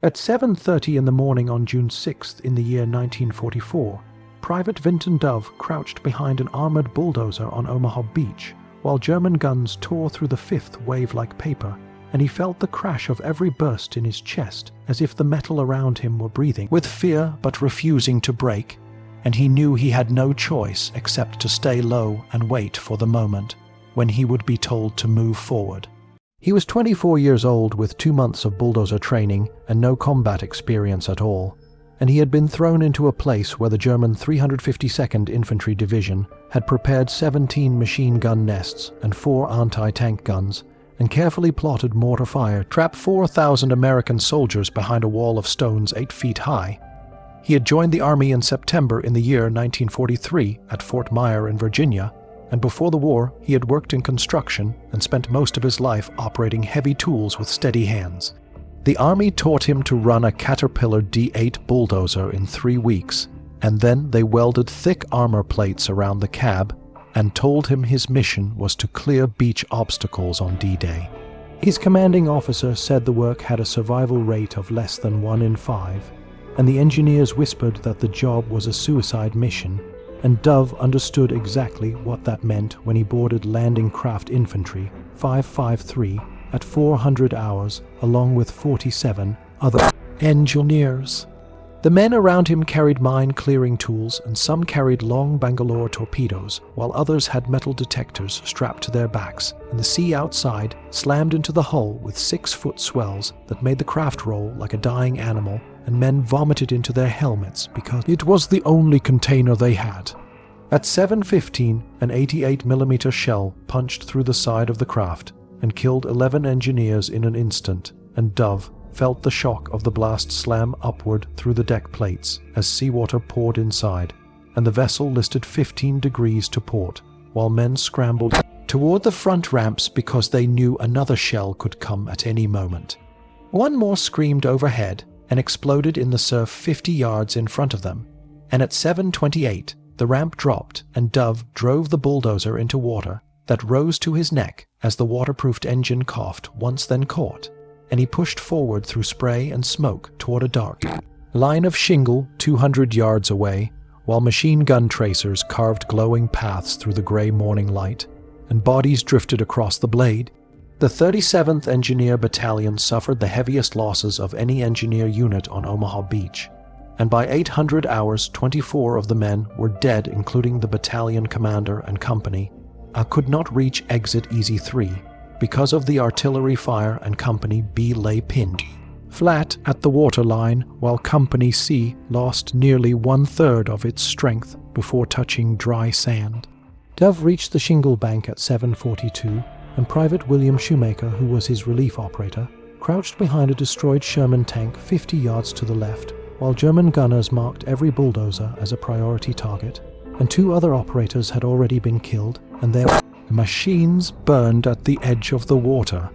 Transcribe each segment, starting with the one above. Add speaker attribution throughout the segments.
Speaker 1: At 7:30 in the morning on June 6th in the year 1944, Private Vinton Dove crouched behind an armored bulldozer on Omaha Beach, while German guns tore through the fifth wave like paper, and he felt the crash of every burst in his chest as if the metal around him were breathing, with fear but refusing to break, and he knew he had no choice except to stay low and wait for the moment when he would be told to move forward. He was 24 years old with 2 months of bulldozer training and no combat experience at all, and he had been thrown into a place where the German 352nd Infantry Division had prepared 17 machine gun nests and 4 anti-tank guns, and carefully plotted mortar fire to trap 4,000 American soldiers behind a wall of stones 8 feet high. He had joined the Army in September in the year 1943 at Fort Myer in Virginia, and before the war he had worked in construction and spent most of his life operating heavy tools with steady hands. The Army taught him to run a Caterpillar D8 bulldozer in 3 weeks, and then they welded thick armor plates around the cab and told him his mission was to clear beach obstacles on D-Day. His commanding officer said the work had a survival rate of less than 1 in 5, and the engineers whispered that the job was a suicide mission, and Dove understood exactly what that meant when he boarded Landing Craft Infantry 553 at 400 hours along with 47 other engineers. The men around him carried mine-clearing tools, and some carried long Bangalore torpedoes, while others had metal detectors strapped to their backs, and the sea outside slammed into the hull with 6-foot swells that made the craft roll like a dying animal, and men vomited into their helmets because it was the only container they had. At 7:15, an 88mm shell punched through the side of the craft and killed 11 engineers in an instant, and Dove felt the shock of the blast slam upward through the deck plates as seawater poured inside, and the vessel listed 15 degrees to port, while men scrambled toward the front ramps because they knew another shell could come at any moment. One more screamed overhead and exploded in the surf 50 yards in front of them, and at 7:28 the ramp dropped and Dove drove the bulldozer into water that rose to his neck as the waterproofed engine coughed once then caught, and he pushed forward through spray and smoke toward a dark line of shingle 200 yards away, while machine gun tracers carved glowing paths through the gray morning light, and bodies drifted across the blade. The 37th Engineer Battalion suffered the heaviest losses of any engineer unit on Omaha Beach, and by 800 hours 24 of the men were dead, including the battalion commander and company. I could not reach exit Easy 3 because of the artillery fire, and Company B lay pinned flat at the waterline, while Company C lost nearly 1/3 of its strength before touching dry sand. Dove reached the shingle bank at 7:42, and Private William Shoemaker, who was his relief operator, crouched behind a destroyed Sherman tank 50 yards to the left, while German gunners marked every bulldozer as a priority target, and 2 other operators had already been killed, and their machines burned at the edge of the water.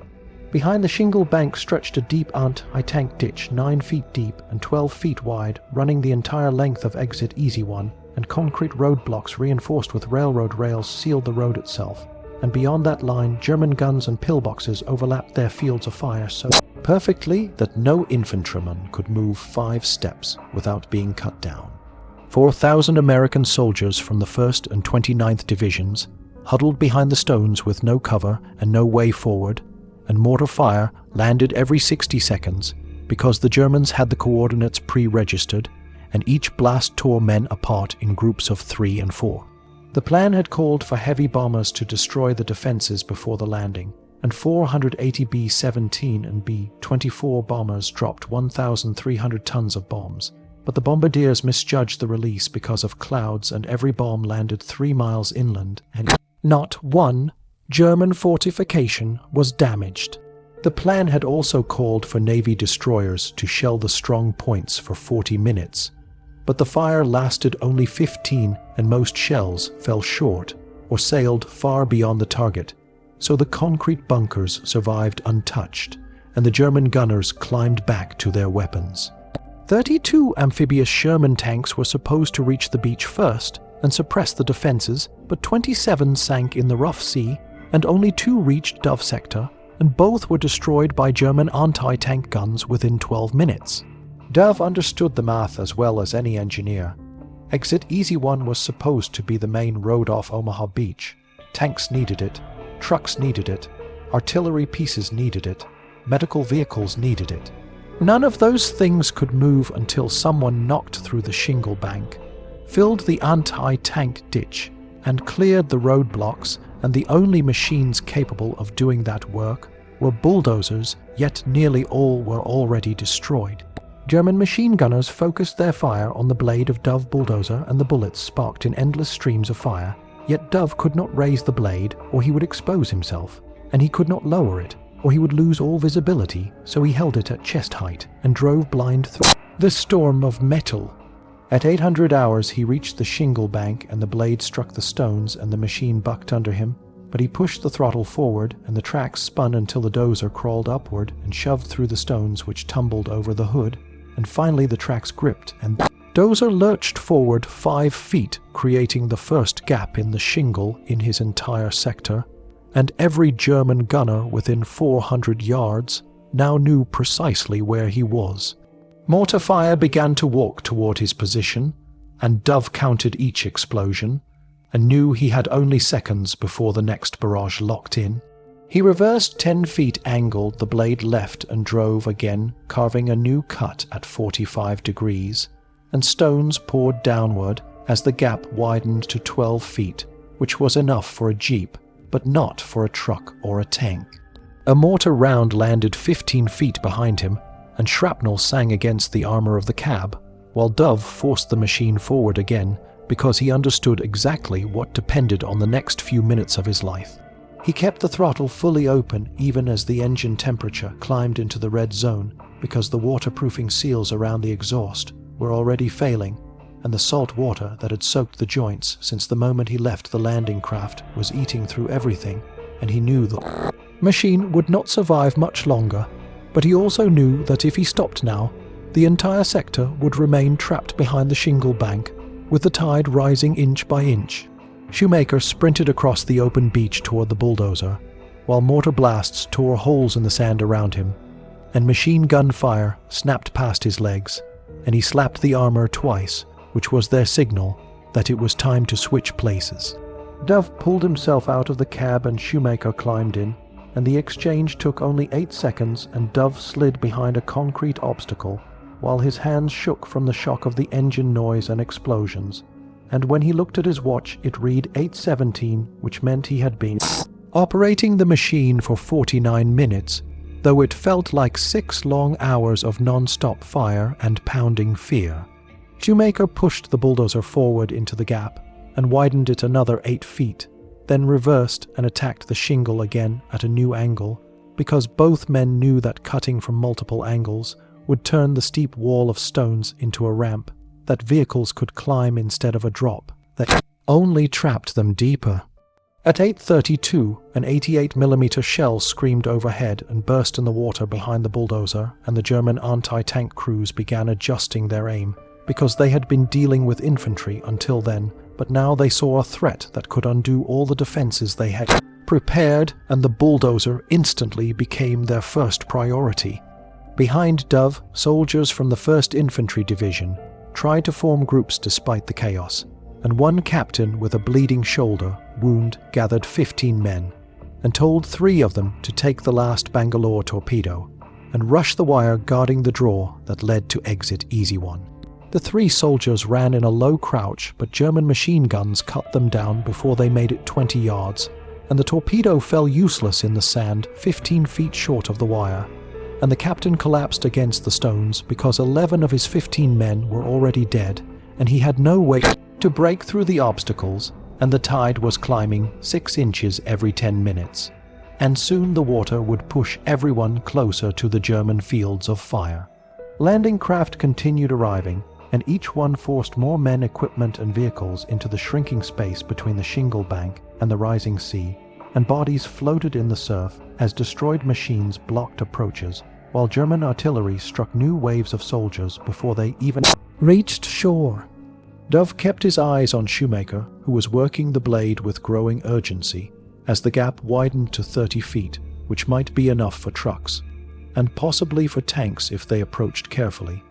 Speaker 1: Behind the shingle bank stretched a deep anti-tank ditch 9 feet deep and 12 feet wide, running the entire length of exit Easy 1, and concrete roadblocks reinforced with railroad rails sealed the road itself. And beyond that line, German guns and pillboxes overlapped their fields of fire so perfectly that no infantryman could move 5 steps without being cut down. 4,000 American soldiers from the 1st and 29th Divisions huddled behind the stones with no cover and no way forward, and mortar fire landed every 60 seconds because the Germans had the coordinates pre-registered, and each blast tore men apart in groups of 3 and 4. The plan had called for heavy bombers to destroy the defenses before the landing, and 480 B-17 and B-24 bombers dropped 1,300 tons of bombs. But the bombardiers misjudged the release because of clouds, and every bomb landed 3 miles inland, and not one German fortification was damaged. The plan had also called for Navy destroyers to shell the strong points for 40 minutes, but the fire lasted only 15, and most shells fell short or sailed far beyond the target, so the concrete bunkers survived untouched, and the German gunners climbed back to their weapons. 32 amphibious Sherman tanks were supposed to reach the beach first and suppress the defenses, but 27 sank in the rough sea, and only 2 reached Dove Sector, and both were destroyed by German anti-tank guns within 12 minutes. Dove understood the math as well as any engineer. Exit Easy One was supposed to be the main road off Omaha Beach. Tanks needed it, trucks needed it, artillery pieces needed it, medical vehicles needed it. None of those things could move until someone knocked through the shingle bank, filled the anti-tank ditch, and cleared the roadblocks, and the only machines capable of doing that work were bulldozers, yet nearly all were already destroyed. German machine gunners focused their fire on the blade of Dove bulldozer, and the bullets sparked in endless streams of fire, yet Dove could not raise the blade or he would expose himself, and he could not lower it or he would lose all visibility, so he held it at chest height and drove blind through the storm of metal. At 800 hours he reached the shingle bank, and the blade struck the stones and the machine bucked under him, but he pushed the throttle forward and the tracks spun until the dozer crawled upward and shoved through the stones, which tumbled over the hood, and finally the tracks gripped and the dozer lurched forward 5 feet, creating the first gap in the shingle in his entire sector, and every German gunner within 400 yards now knew precisely where he was. Mortar fire began to walk toward his position, and Dove counted each explosion, and knew he had only seconds before the next barrage locked in. He reversed 10 feet, angled the blade left, and drove again, carving a new cut at 45 degrees, and stones poured downward as the gap widened to 12 feet, which was enough for a jeep, but not for a truck or a tank. A mortar round landed 15 feet behind him, and shrapnel sang against the armor of the cab, while Dove forced the machine forward again because he understood exactly what depended on the next few minutes of his life. He kept the throttle fully open even as the engine temperature climbed into the red zone, because the waterproofing seals around the exhaust were already failing, and the salt water that had soaked the joints since the moment he left the landing craft was eating through everything, and he knew the machine would not survive much longer. But he also knew that if he stopped now, the entire sector would remain trapped behind the shingle bank, with the tide rising inch by inch. Shoemaker sprinted across the open beach toward the bulldozer, while mortar blasts tore holes in the sand around him, and machine gun fire snapped past his legs, and he slapped the armor twice, which was their signal that it was time to switch places. Dove pulled himself out of the cab and Shoemaker climbed in, and the exchange took only 8 seconds, and Dove slid behind a concrete obstacle, while his hands shook from the shock of the engine noise and explosions, and when he looked at his watch it read 8:17, which meant he had been operating the machine for 49 minutes, though it felt like 6 long hours of non-stop fire and pounding fear. Shoemaker pushed the bulldozer forward into the gap and widened it another 8 feet, then reversed and attacked the shingle again at a new angle, because both men knew that cutting from multiple angles would turn the steep wall of stones into a ramp that vehicles could climb instead of a drop that only trapped them deeper. At 8:32, an 88mm shell screamed overhead and burst in the water behind the bulldozer, and the German anti-tank crews began adjusting their aim, because they had been dealing with infantry until then, but now they saw a threat that could undo all the defenses they had prepared, and the bulldozer instantly became their first priority. Behind Dove, soldiers from the 1st Infantry Division tried to form groups despite the chaos, and one captain with a bleeding shoulder wound gathered 15 men, and told 3 of them to take the last Bangalore torpedo, and rush the wire guarding the draw that led to Exit Easy One. The 3 soldiers ran in a low crouch, but German machine guns cut them down before they made it 20 yards, and the torpedo fell useless in the sand 15 feet short of the wire, and the captain collapsed against the stones because 11 of his 15 men were already dead, and he had no way to break through the obstacles, and the tide was climbing 6 inches every 10 minutes, and soon the water would push everyone closer to the German fields of fire. Landing craft continued arriving, and each one forced more men, equipment, and vehicles into the shrinking space between the shingle bank and the rising sea, and bodies floated in the surf as destroyed machines blocked approaches, while German artillery struck new waves of soldiers before they even reached shore. Dove kept his eyes on Shoemaker, who was working the blade with growing urgency, as the gap widened to 30 feet, which might be enough for trucks, and possibly for tanks if they approached carefully.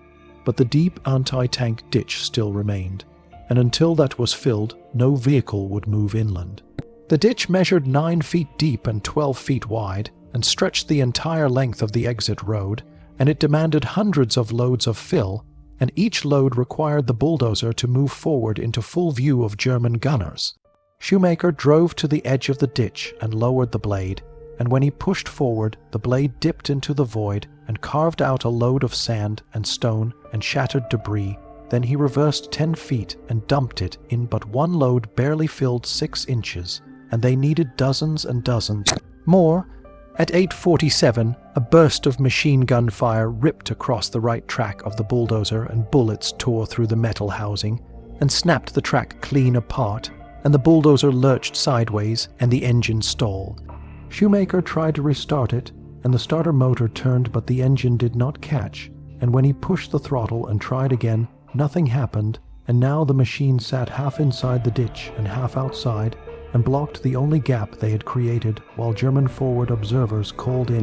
Speaker 1: But the deep anti-tank ditch still remained, and until that was filled, no vehicle would move inland. The ditch measured 9 feet deep and 12 feet wide, and stretched the entire length of the exit road, and it demanded hundreds of loads of fill, and each load required the bulldozer to move forward into full view of German gunners. Shoemaker drove to the edge of the ditch and lowered the blade, and when he pushed forward, the blade dipped into the void and carved out a load of sand and stone and shattered debris. Then he reversed 10 feet and dumped it in, but one load barely filled 6 inches, and they needed dozens and dozens more. At 8:47, a burst of machine gun fire ripped across the right track of the bulldozer, and bullets tore through the metal housing and snapped the track clean apart, and the bulldozer lurched sideways and the engine stalled. Shoemaker tried to restart it, and the starter motor turned, but the engine did not catch, and when he pushed the throttle and tried again, nothing happened, and now the machine sat half inside the ditch and half outside, and blocked the only gap they had created while German forward observers called in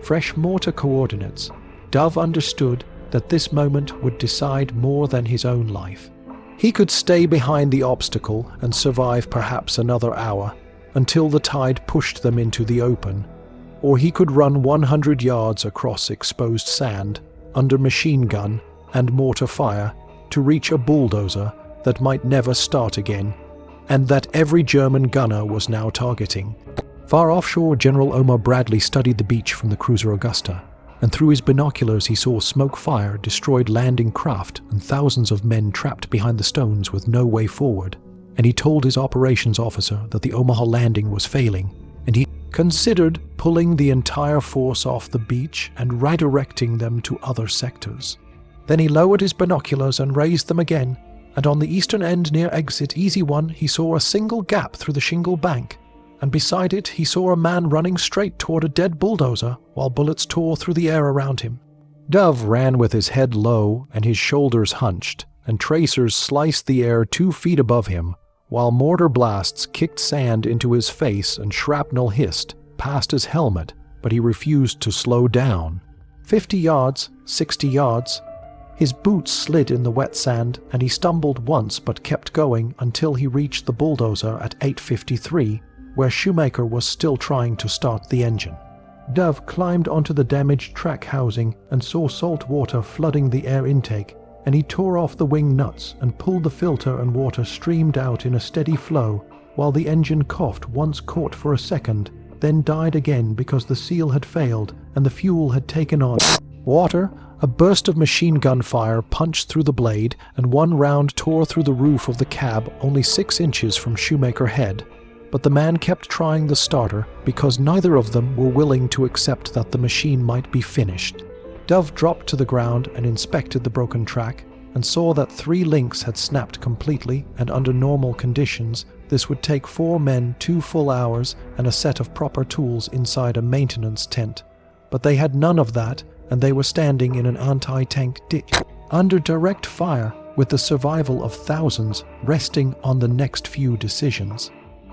Speaker 1: fresh mortar coordinates. Dove understood that this moment would decide more than his own life. He could stay behind the obstacle and survive perhaps another hour, until the tide pushed them into the open, or he could run 100 yards across exposed sand, under machine gun and mortar fire, to reach a bulldozer that might never start again, and that every German gunner was now targeting. Far offshore, General Omar Bradley studied the beach from the cruiser Augusta, and through his binoculars he saw smoke fire, destroyed landing craft, and thousands of men trapped behind the stones with no way forward. And he told his operations officer that the Omaha landing was failing, and he considered pulling the entire force off the beach and redirecting them to other sectors. Then he lowered his binoculars and raised them again, and on the eastern end near exit Easy One he saw a single gap through the shingle bank, and beside it he saw a man running straight toward a dead bulldozer while bullets tore through the air around him. Dove ran with his head low and his shoulders hunched, and tracers sliced the air 2 feet above him, while mortar blasts kicked sand into his face and shrapnel hissed past his helmet, but he refused to slow down. 50 yards, 60 yards. His boots slid in the wet sand, and he stumbled once but kept going until he reached the bulldozer at 8:53, where Shoemaker was still trying to start the engine. Dove climbed onto the damaged track housing and saw salt water flooding the air intake, and he tore off the wing nuts and pulled the filter, and water streamed out in a steady flow, while the engine coughed once, caught for a second, then died again because the seal had failed and the fuel had taken on water. A burst of machine gun fire punched through the blade, and one round tore through the roof of the cab only 6 inches from Shoemaker head. But the man kept trying the starter because neither of them were willing to accept that the machine might be finished. Dove dropped to the ground and inspected the broken track, and saw that 3 links had snapped completely, and under normal conditions this would take 4 men 2 full hours and a set of proper tools inside a maintenance tent. But they had none of that, and they were standing in an anti-tank ditch, under direct fire, with the survival of thousands resting on the next few decisions.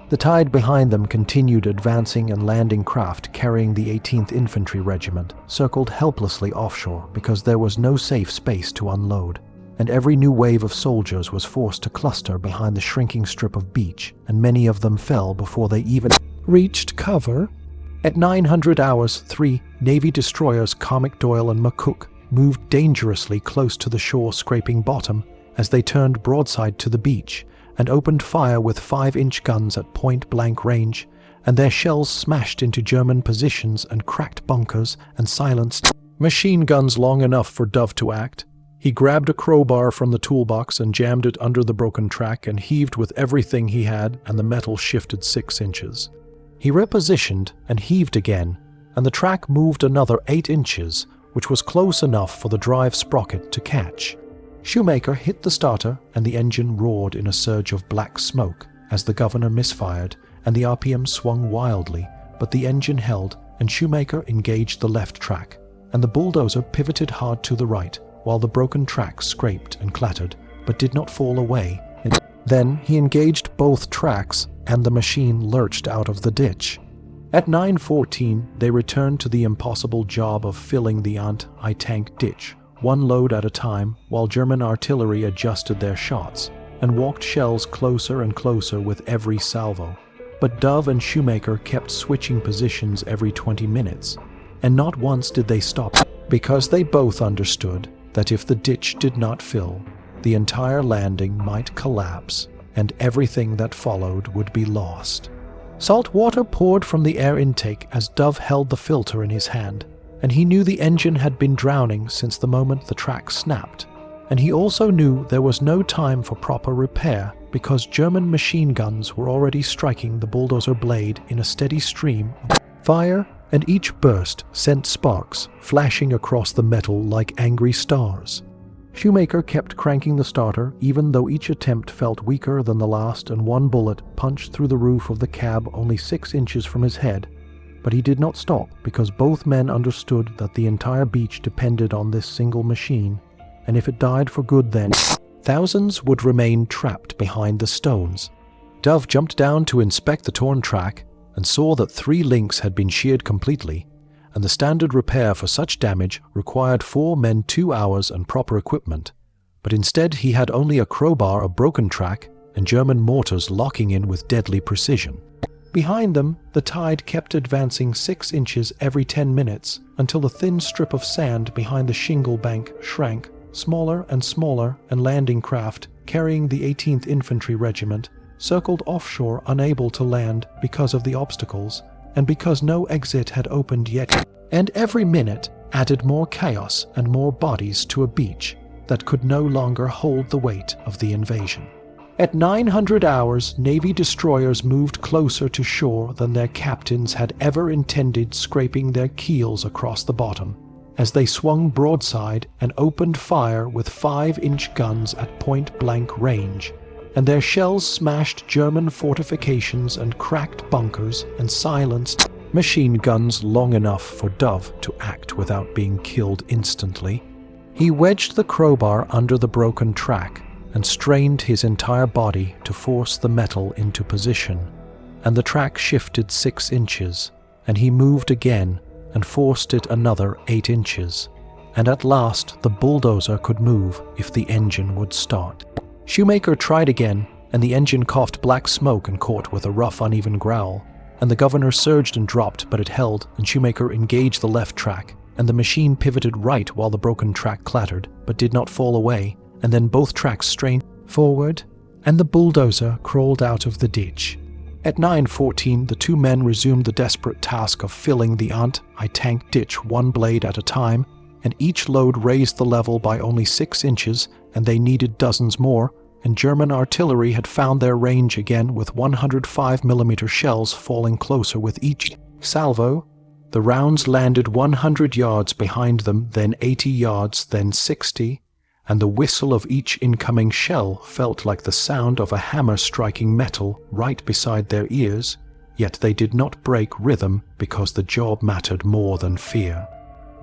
Speaker 1: The tide behind them continued advancing, and landing craft carrying the 18th Infantry Regiment circled helplessly offshore because there was no safe space to unload, and every new wave of soldiers was forced to cluster behind the shrinking strip of beach, and many of them fell before they even reached cover. At 900 hours, 3 Navy destroyers, Comic Doyle and McCook, moved dangerously close to the shore, scraping bottom as they turned broadside to the beach, and opened fire with 5-inch guns at point-blank range, and their shells smashed into German positions and cracked bunkers and silenced machine guns long enough for Dove to act. He grabbed a crowbar from the toolbox and jammed it under the broken track and heaved with everything he had, and the metal shifted 6 inches. He repositioned and heaved again, and the track moved another 8 inches, which was close enough for the drive sprocket to catch. Shoemaker hit the starter, and the engine roared in a surge of black smoke as the governor misfired, and the RPM swung wildly, but the engine held, and Shoemaker engaged the left track, and the bulldozer pivoted hard to the right, while the broken track scraped and clattered, but did not fall away. Then he engaged both tracks, and the machine lurched out of the ditch. At 9:14, they returned to the impossible job of filling the anti-tank ditch, one load at a time, while German artillery adjusted their shots, and walked shells closer and closer with every salvo. But Dove and Shoemaker kept switching positions every 20 minutes, and not once did they stop, because they both understood that if the ditch did not fill, the entire landing might collapse, and everything that followed would be lost. Salt water poured from the air intake as Dove held the filter in his hand, and he knew the engine had been drowning since the moment the track snapped. And he also knew there was no time for proper repair because German machine guns were already striking the bulldozer blade in a steady stream of fire, and each burst sent sparks flashing across the metal like angry stars. Shoemaker kept cranking the starter even though each attempt felt weaker than the last, and one bullet punched through the roof of the cab only 6 inches from his head. But he did not stop because both men understood that the entire beach depended on this single machine, and if it died for good then, thousands would remain trapped behind the stones. Dove jumped down to inspect the torn track and saw that 3 links had been sheared completely, and the standard repair for such damage required 4 men 2 hours and proper equipment. But instead he had only a crowbar, a broken track, and German mortars locking in with deadly precision. Behind them, the tide kept advancing 6 inches every 10 minutes until the thin strip of sand behind the shingle bank shrank smaller, and landing craft carrying the 18th Infantry Regiment circled offshore, unable to land because of the obstacles and because no exit had opened yet, and every minute added more chaos and more bodies to a beach that could no longer hold the weight of the invasion. At 900 hours, Navy destroyers moved closer to shore than their captains had ever intended, scraping their keels across the bottom, as they swung broadside and opened fire with 5-inch guns at point-blank range, and their shells smashed German fortifications and cracked bunkers and silenced machine guns long enough for Dove to act without being killed instantly. He wedged the crowbar under the broken track and strained his entire body to force the metal into position, and the track shifted 6 inches, and he moved again and forced it another 8 inches, and at last the bulldozer could move if the engine would start. Shoemaker tried again, and the engine coughed black smoke and caught with a rough, uneven growl, and the governor surged and dropped, but it held, and Shoemaker engaged the left track, and the machine pivoted right while the broken track clattered, but did not fall away, and then both tracks strained forward, and the bulldozer crawled out of the ditch. At 9:14, the 2 men resumed the desperate task of filling the anti-tank ditch one blade at a time, and each load raised the level by only 6 inches, and they needed dozens more, and German artillery had found their range again with 105mm shells falling closer with each salvo. The rounds landed 100 yards behind them, then 80 yards, then 60, and the whistle of each incoming shell felt like the sound of a hammer striking metal right beside their ears, yet they did not break rhythm because the job mattered more than fear.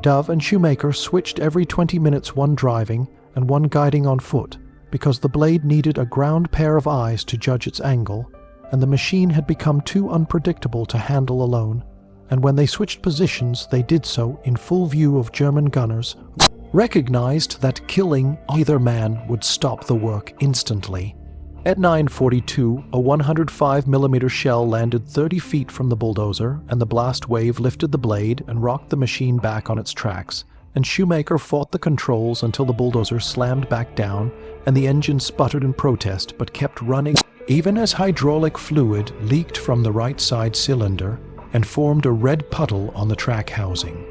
Speaker 1: Dove and Shoemaker switched every 20 minutes, one driving and one guiding on foot, because the blade needed a ground pair of eyes to judge its angle, and the machine had become too unpredictable to handle alone, and when they switched positions they did so in full view of German gunners who recognized that killing either man would stop the work instantly. At 9:42, a 105mm shell landed 30 feet from the bulldozer, and the blast wave lifted the blade and rocked the machine back on its tracks, and Shoemaker fought the controls until the bulldozer slammed back down, and the engine sputtered in protest but kept running even as hydraulic fluid leaked from the right side cylinder and formed a red puddle on the track housing.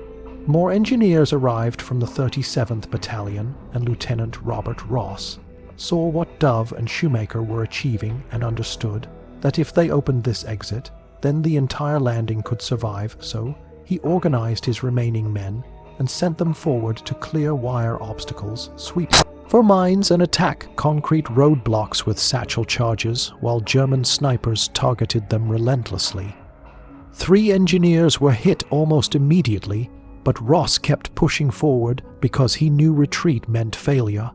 Speaker 1: More engineers arrived from the 37th Battalion, and Lieutenant Robert Ross saw what Dove and Shoemaker were achieving and understood that if they opened this exit, then the entire landing could survive, so he organized his remaining men and sent them forward to clear wire obstacles, sweep for mines, and attack concrete roadblocks with satchel charges, while German snipers targeted them relentlessly. 3 engineers were hit almost immediately, but Ross kept pushing forward because he knew retreat meant failure,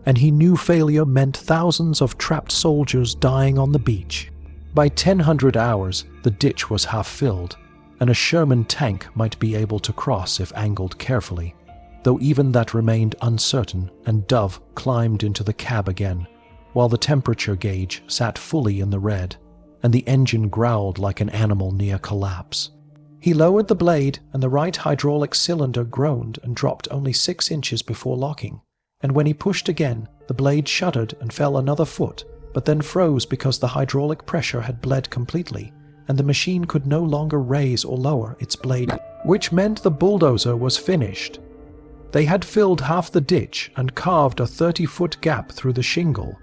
Speaker 1: and he knew failure meant thousands of trapped soldiers dying on the beach. By 1000 hours, the ditch was half filled, and a Sherman tank might be able to cross if angled carefully, though even that remained uncertain, and Dove climbed into the cab again, while the temperature gauge sat fully in the red, and the engine growled like an animal near collapse. He lowered the blade, and the right hydraulic cylinder groaned and dropped only 6 inches before locking, and when he pushed again, the blade shuddered and fell another foot, but then froze because the hydraulic pressure had bled completely, and the machine could no longer raise or lower its blade, which meant the bulldozer was finished. They had filled half the ditch and carved a 30-foot gap through the shingle,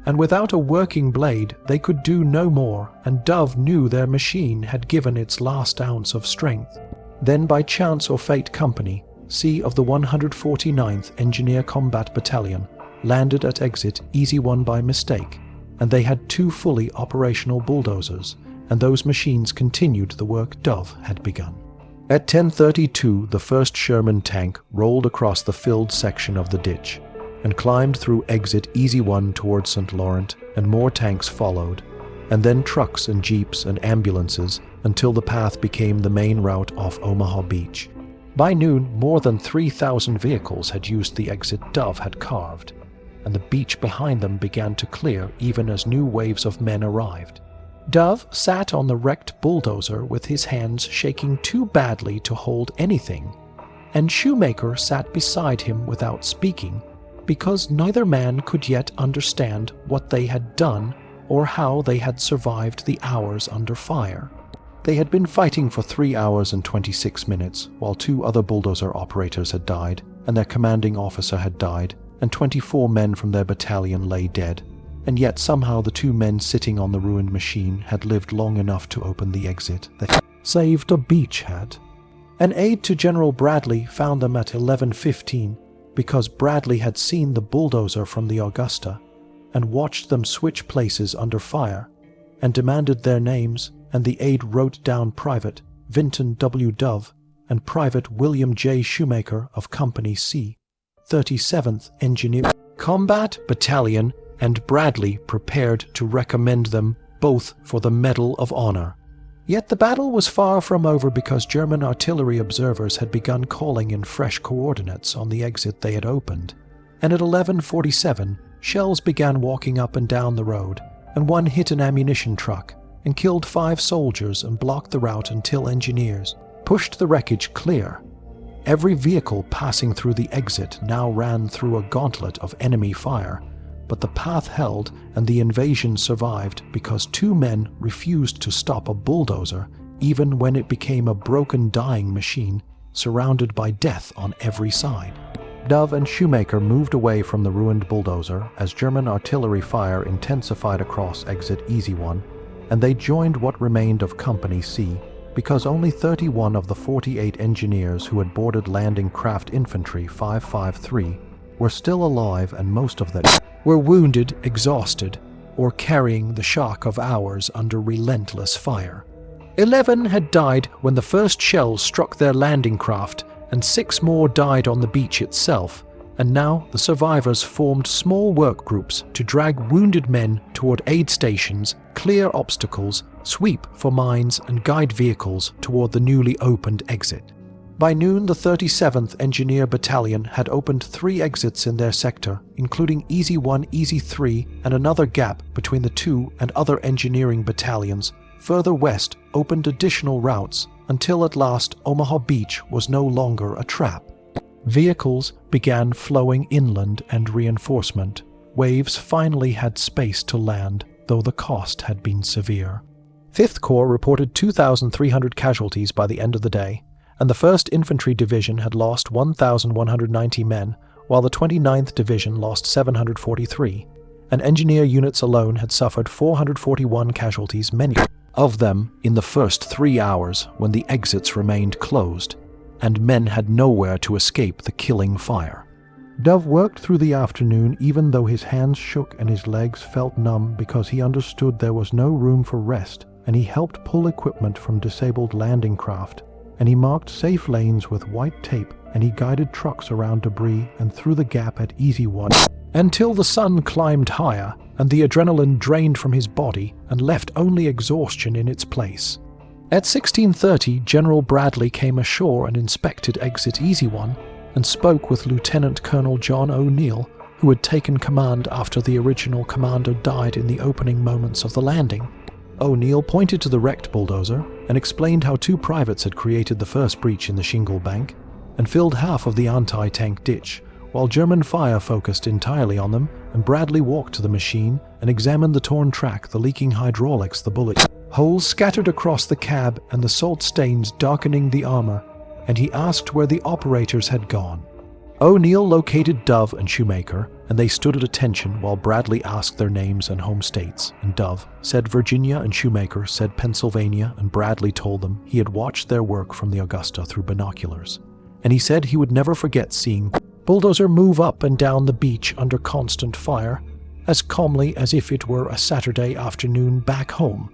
Speaker 1: and without a working blade they could do no more, and Dove knew their machine had given its last ounce of strength. Then by chance or fate company, C of the 149th Engineer Combat Battalion, landed at exit Easy One by mistake, and they had 2 fully operational bulldozers, and those machines continued the work Dove had begun. At 10:32, the first Sherman tank rolled across the filled section of the ditch and climbed through exit Easy One towards St. Laurent, and more tanks followed, and then trucks and jeeps and ambulances until the path became the main route off Omaha Beach. By noon, more than 3,000 vehicles had used the exit Dove had carved, and the beach behind them began to clear even as new waves of men arrived. Dove sat on the wrecked bulldozer with his hands shaking too badly to hold anything, and Shoemaker sat beside him without speaking, because neither man could yet understand what they had done or how they had survived the hours under fire. They had been fighting for 3 hours and 26 minutes, while 2 other bulldozer operators had died, and their commanding officer had died, and 24 men from their battalion lay dead. And yet somehow the 2 men sitting on the ruined machine had lived long enough to open the exit that saved a beachhead. An aide to General Bradley found them at 11:15 because Bradley had seen the bulldozer from the Augusta and watched them switch places under fire, and demanded their names, and the aide wrote down Private Vinton W. Dove and Private William J. Shoemaker of Company C, 37th Engineer Combat Battalion, and Bradley prepared to recommend them both for the Medal of Honor. Yet the battle was far from over because German artillery observers had begun calling in fresh coordinates on the exit they had opened, and at 11:47 shells began walking up and down the road, and one hit an ammunition truck and killed 5 soldiers and blocked the route until engineers pushed the wreckage clear. Every vehicle passing through the exit now ran through a gauntlet of enemy fire, but the path held and the invasion survived because 2 men refused to stop a bulldozer even when it became a broken dying machine surrounded by death on every side. Dove and Shoemaker moved away from the ruined bulldozer as German artillery fire intensified across exit Easy One, and they joined what remained of Company C because only 31 of the 48 engineers who had boarded Landing Craft Infantry 553 were still alive, and most of them were wounded, exhausted, or carrying the shock of hours under relentless fire. 11 had died when the first shells struck their landing craft, and 6 more died on the beach itself, and now the survivors formed small work groups to drag wounded men toward aid stations, clear obstacles, sweep for mines, and guide vehicles toward the newly opened exit. By noon, the 37th Engineer Battalion had opened 3 exits in their sector, including Easy 1, Easy 3, and another gap between the 2 and other engineering battalions. Further west opened additional routes, until at last Omaha Beach was no longer a trap. Vehicles began flowing inland and reinforcement. Waves finally had space to land, though the cost had been severe. 5th Corps reported 2,300 casualties by the end of the day, and the 1st Infantry Division had lost 1,190 men, while the 29th Division lost 743, and engineer units alone had suffered 441 casualties, many of them in the first 3 hours when the exits remained closed, and men had nowhere to escape the killing fire. Dove worked through the afternoon even though his hands shook and his legs felt numb because he understood there was no room for rest, and he helped pull equipment from disabled landing craft, and he marked safe lanes with white tape, and he guided trucks around debris and through the gap at Easy One until the sun climbed higher and the adrenaline drained from his body and left only exhaustion in its place. At 16:30, General Bradley came ashore and inspected Exit Easy One and spoke with Lieutenant Colonel John O'Neill, who had taken command after the original commander died in the opening moments of the landing. O'Neill pointed to the wrecked bulldozer and explained how two privates had created the first breach in the shingle bank and filled half of the anti-tank ditch, while German fire focused entirely on them, and Bradley walked to the machine and examined the torn track, the leaking hydraulics, the bullet holes scattered across the cab and the salt stains darkening the armor, and he asked where the operators had gone. O'Neill located Dove and Shoemaker, and they stood at attention while Bradley asked their names and home states, and Dove said Virginia and Shoemaker said Pennsylvania, and Bradley told them he had watched their work from the Augusta through binoculars. And he said he would never forget seeing bulldozer move up and down the beach under constant fire, as calmly as if it were a Saturday afternoon back home.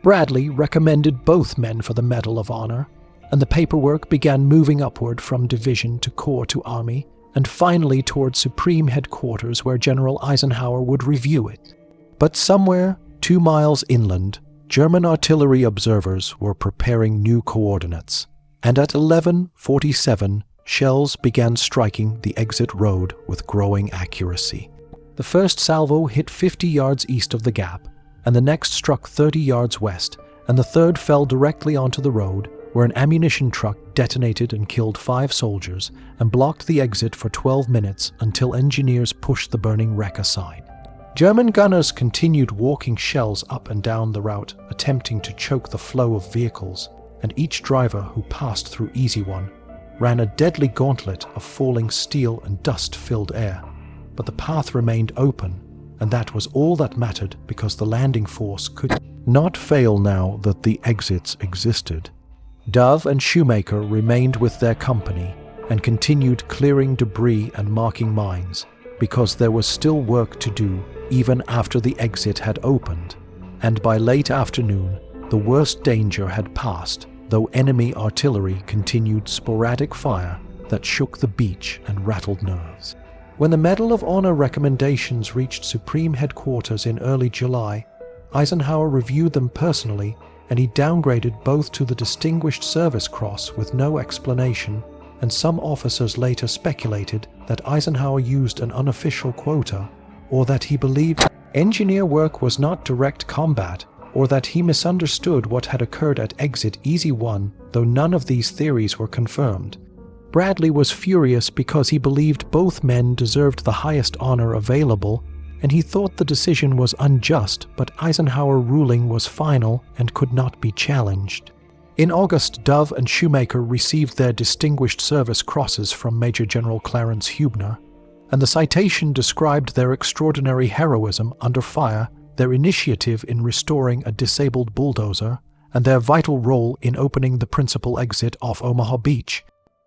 Speaker 1: Bradley recommended both men for the Medal of Honor, and the paperwork began moving upward from division to corps to army, and finally toward Supreme Headquarters where General Eisenhower would review it. But somewhere 2 miles inland, German artillery observers were preparing new coordinates, and at 11:47, shells began striking the exit road with growing accuracy. The first salvo hit 50 yards east of the gap, and the next struck 30 yards west, and the third fell directly onto the road, where an ammunition truck detonated and killed 5 soldiers and blocked the exit for 12 minutes until engineers pushed the burning wreck aside. German gunners continued walking shells up and down the route, attempting to choke the flow of vehicles, and each driver who passed through Easy One ran a deadly gauntlet of falling steel and dust-filled air. But the path remained open, and that was all that mattered because the landing force could not fail now that the exits existed. Dove and Shoemaker remained with their company and continued clearing debris and marking mines, because there was still work to do even after the exit had opened, and by late afternoon the worst danger had passed, though enemy artillery continued sporadic fire that shook the beach and rattled nerves. When the Medal of Honor recommendations reached Supreme Headquarters in early July, Eisenhower reviewed them personally, and he downgraded both to the Distinguished Service Cross with no explanation, and some officers later speculated that Eisenhower used an unofficial quota, or that he believed engineer work was not direct combat, or that he misunderstood what had occurred at Exit Easy One, though none of these theories were confirmed. Bradley was furious because he believed both men deserved the highest honor available, and he thought the decision was unjust, but Eisenhower's ruling was final and could not be challenged. In August, Dove and Shoemaker received their Distinguished Service Crosses from Major General Clarence Hubner, and the citation described their extraordinary heroism under fire, their initiative in restoring a disabled bulldozer, and their vital role in opening the principal exit off Omaha Beach.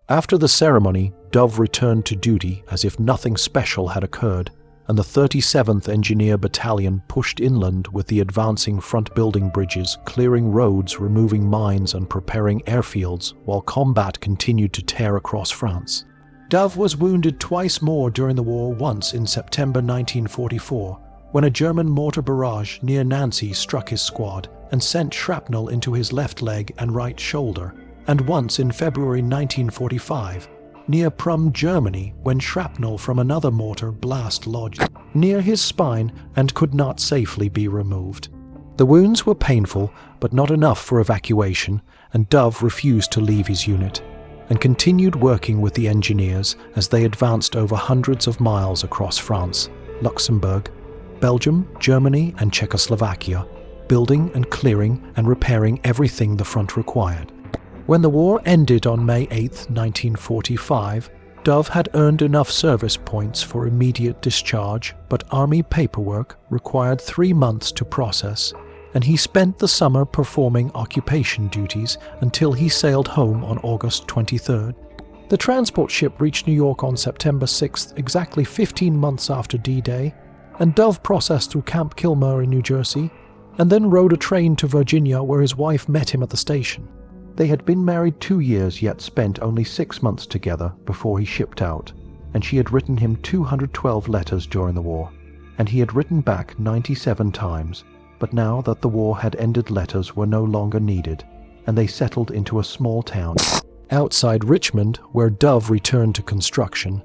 Speaker 1: After the ceremony, Dove returned to duty as if nothing special had occurred, and the 37th Engineer Battalion pushed inland with the advancing front building bridges, clearing roads, removing mines, and preparing airfields, while combat continued to tear across France. Dove was wounded twice more during the war, once in September 1944, when a German mortar barrage near Nancy struck his squad and sent shrapnel into his left leg and right shoulder, and once in February 1945, near Prum, Germany, when shrapnel from another mortar blast lodged near his spine and could not safely be removed. The wounds were painful, but not enough for evacuation, and Dove refused to leave his unit, and continued working with the engineers as they advanced over hundreds of miles across France, Luxembourg, Belgium, Germany, and Czechoslovakia, building and clearing and repairing everything the front required. When the war ended on May 8, 1945, Dove had earned enough service points for immediate discharge, but Army paperwork required 3 months to process, and he spent the summer performing occupation duties until he sailed home on August 23rd. The transport ship reached New York on September 6th, exactly 15 months after D-Day, and Dove processed through Camp Kilmer in New Jersey, and then rode a train to Virginia where his wife met him at the station. They had been married 2 years, yet spent only 6 months together before he shipped out, and she had written him 212 letters during the war, and he had written back 97 times, but now that the war had ended, letters were no longer needed, and they settled into a small town outside Richmond, where Dove returned to construction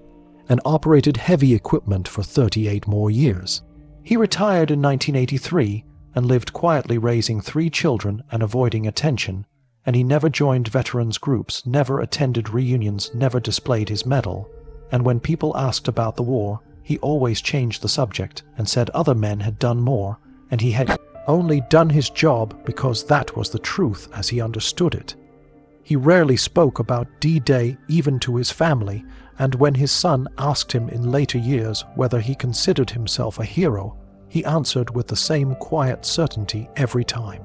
Speaker 1: and operated heavy equipment for 38 more years. He retired in 1983 and lived quietly, raising 3 children and avoiding attention, and he never joined veterans groups, never attended reunions, never displayed his medal, and when people asked about the war, he always changed the subject and said other men had done more, and he had only done his job because that was the truth as he understood it. He rarely spoke about D-Day even to his family, and when his son asked him in later years whether he considered himself a hero, he answered with the same quiet certainty every time.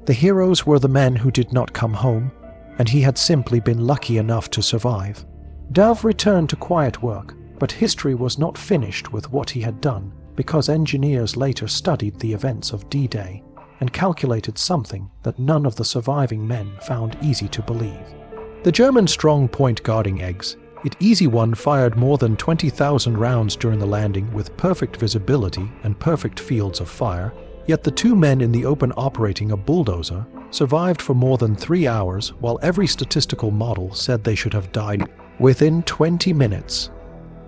Speaker 1: The heroes were the men who did not come home, and he had simply been lucky enough to survive. Dove returned to quiet work, but history was not finished with what he had done, because engineers later studied the events of D-Day and calculated something that none of the surviving men found easy to believe. The German strong point guarding eggs, it Easy One fired more than 20,000 rounds during the landing with perfect visibility and perfect fields of fire, yet the 2 men in the open operating a bulldozer survived for more than 3 hours, while every statistical model said they should have died within 20 minutes.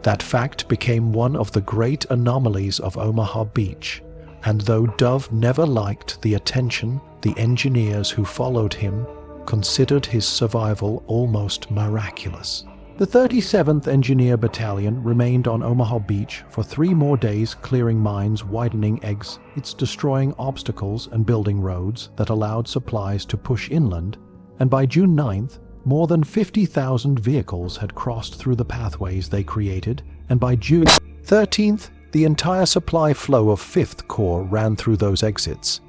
Speaker 1: That fact became one of the great anomalies of Omaha Beach, and though Dove never liked the attention, the engineers who followed him considered his survival almost miraculous. The 37th Engineer Battalion remained on Omaha Beach for 3 more days, clearing mines, widening exits, destroying obstacles and building roads that allowed supplies to push inland, and by June 9th, more than 50,000 vehicles had crossed through the pathways they created, and by June 13th, the entire supply flow of 5th Corps ran through those exits.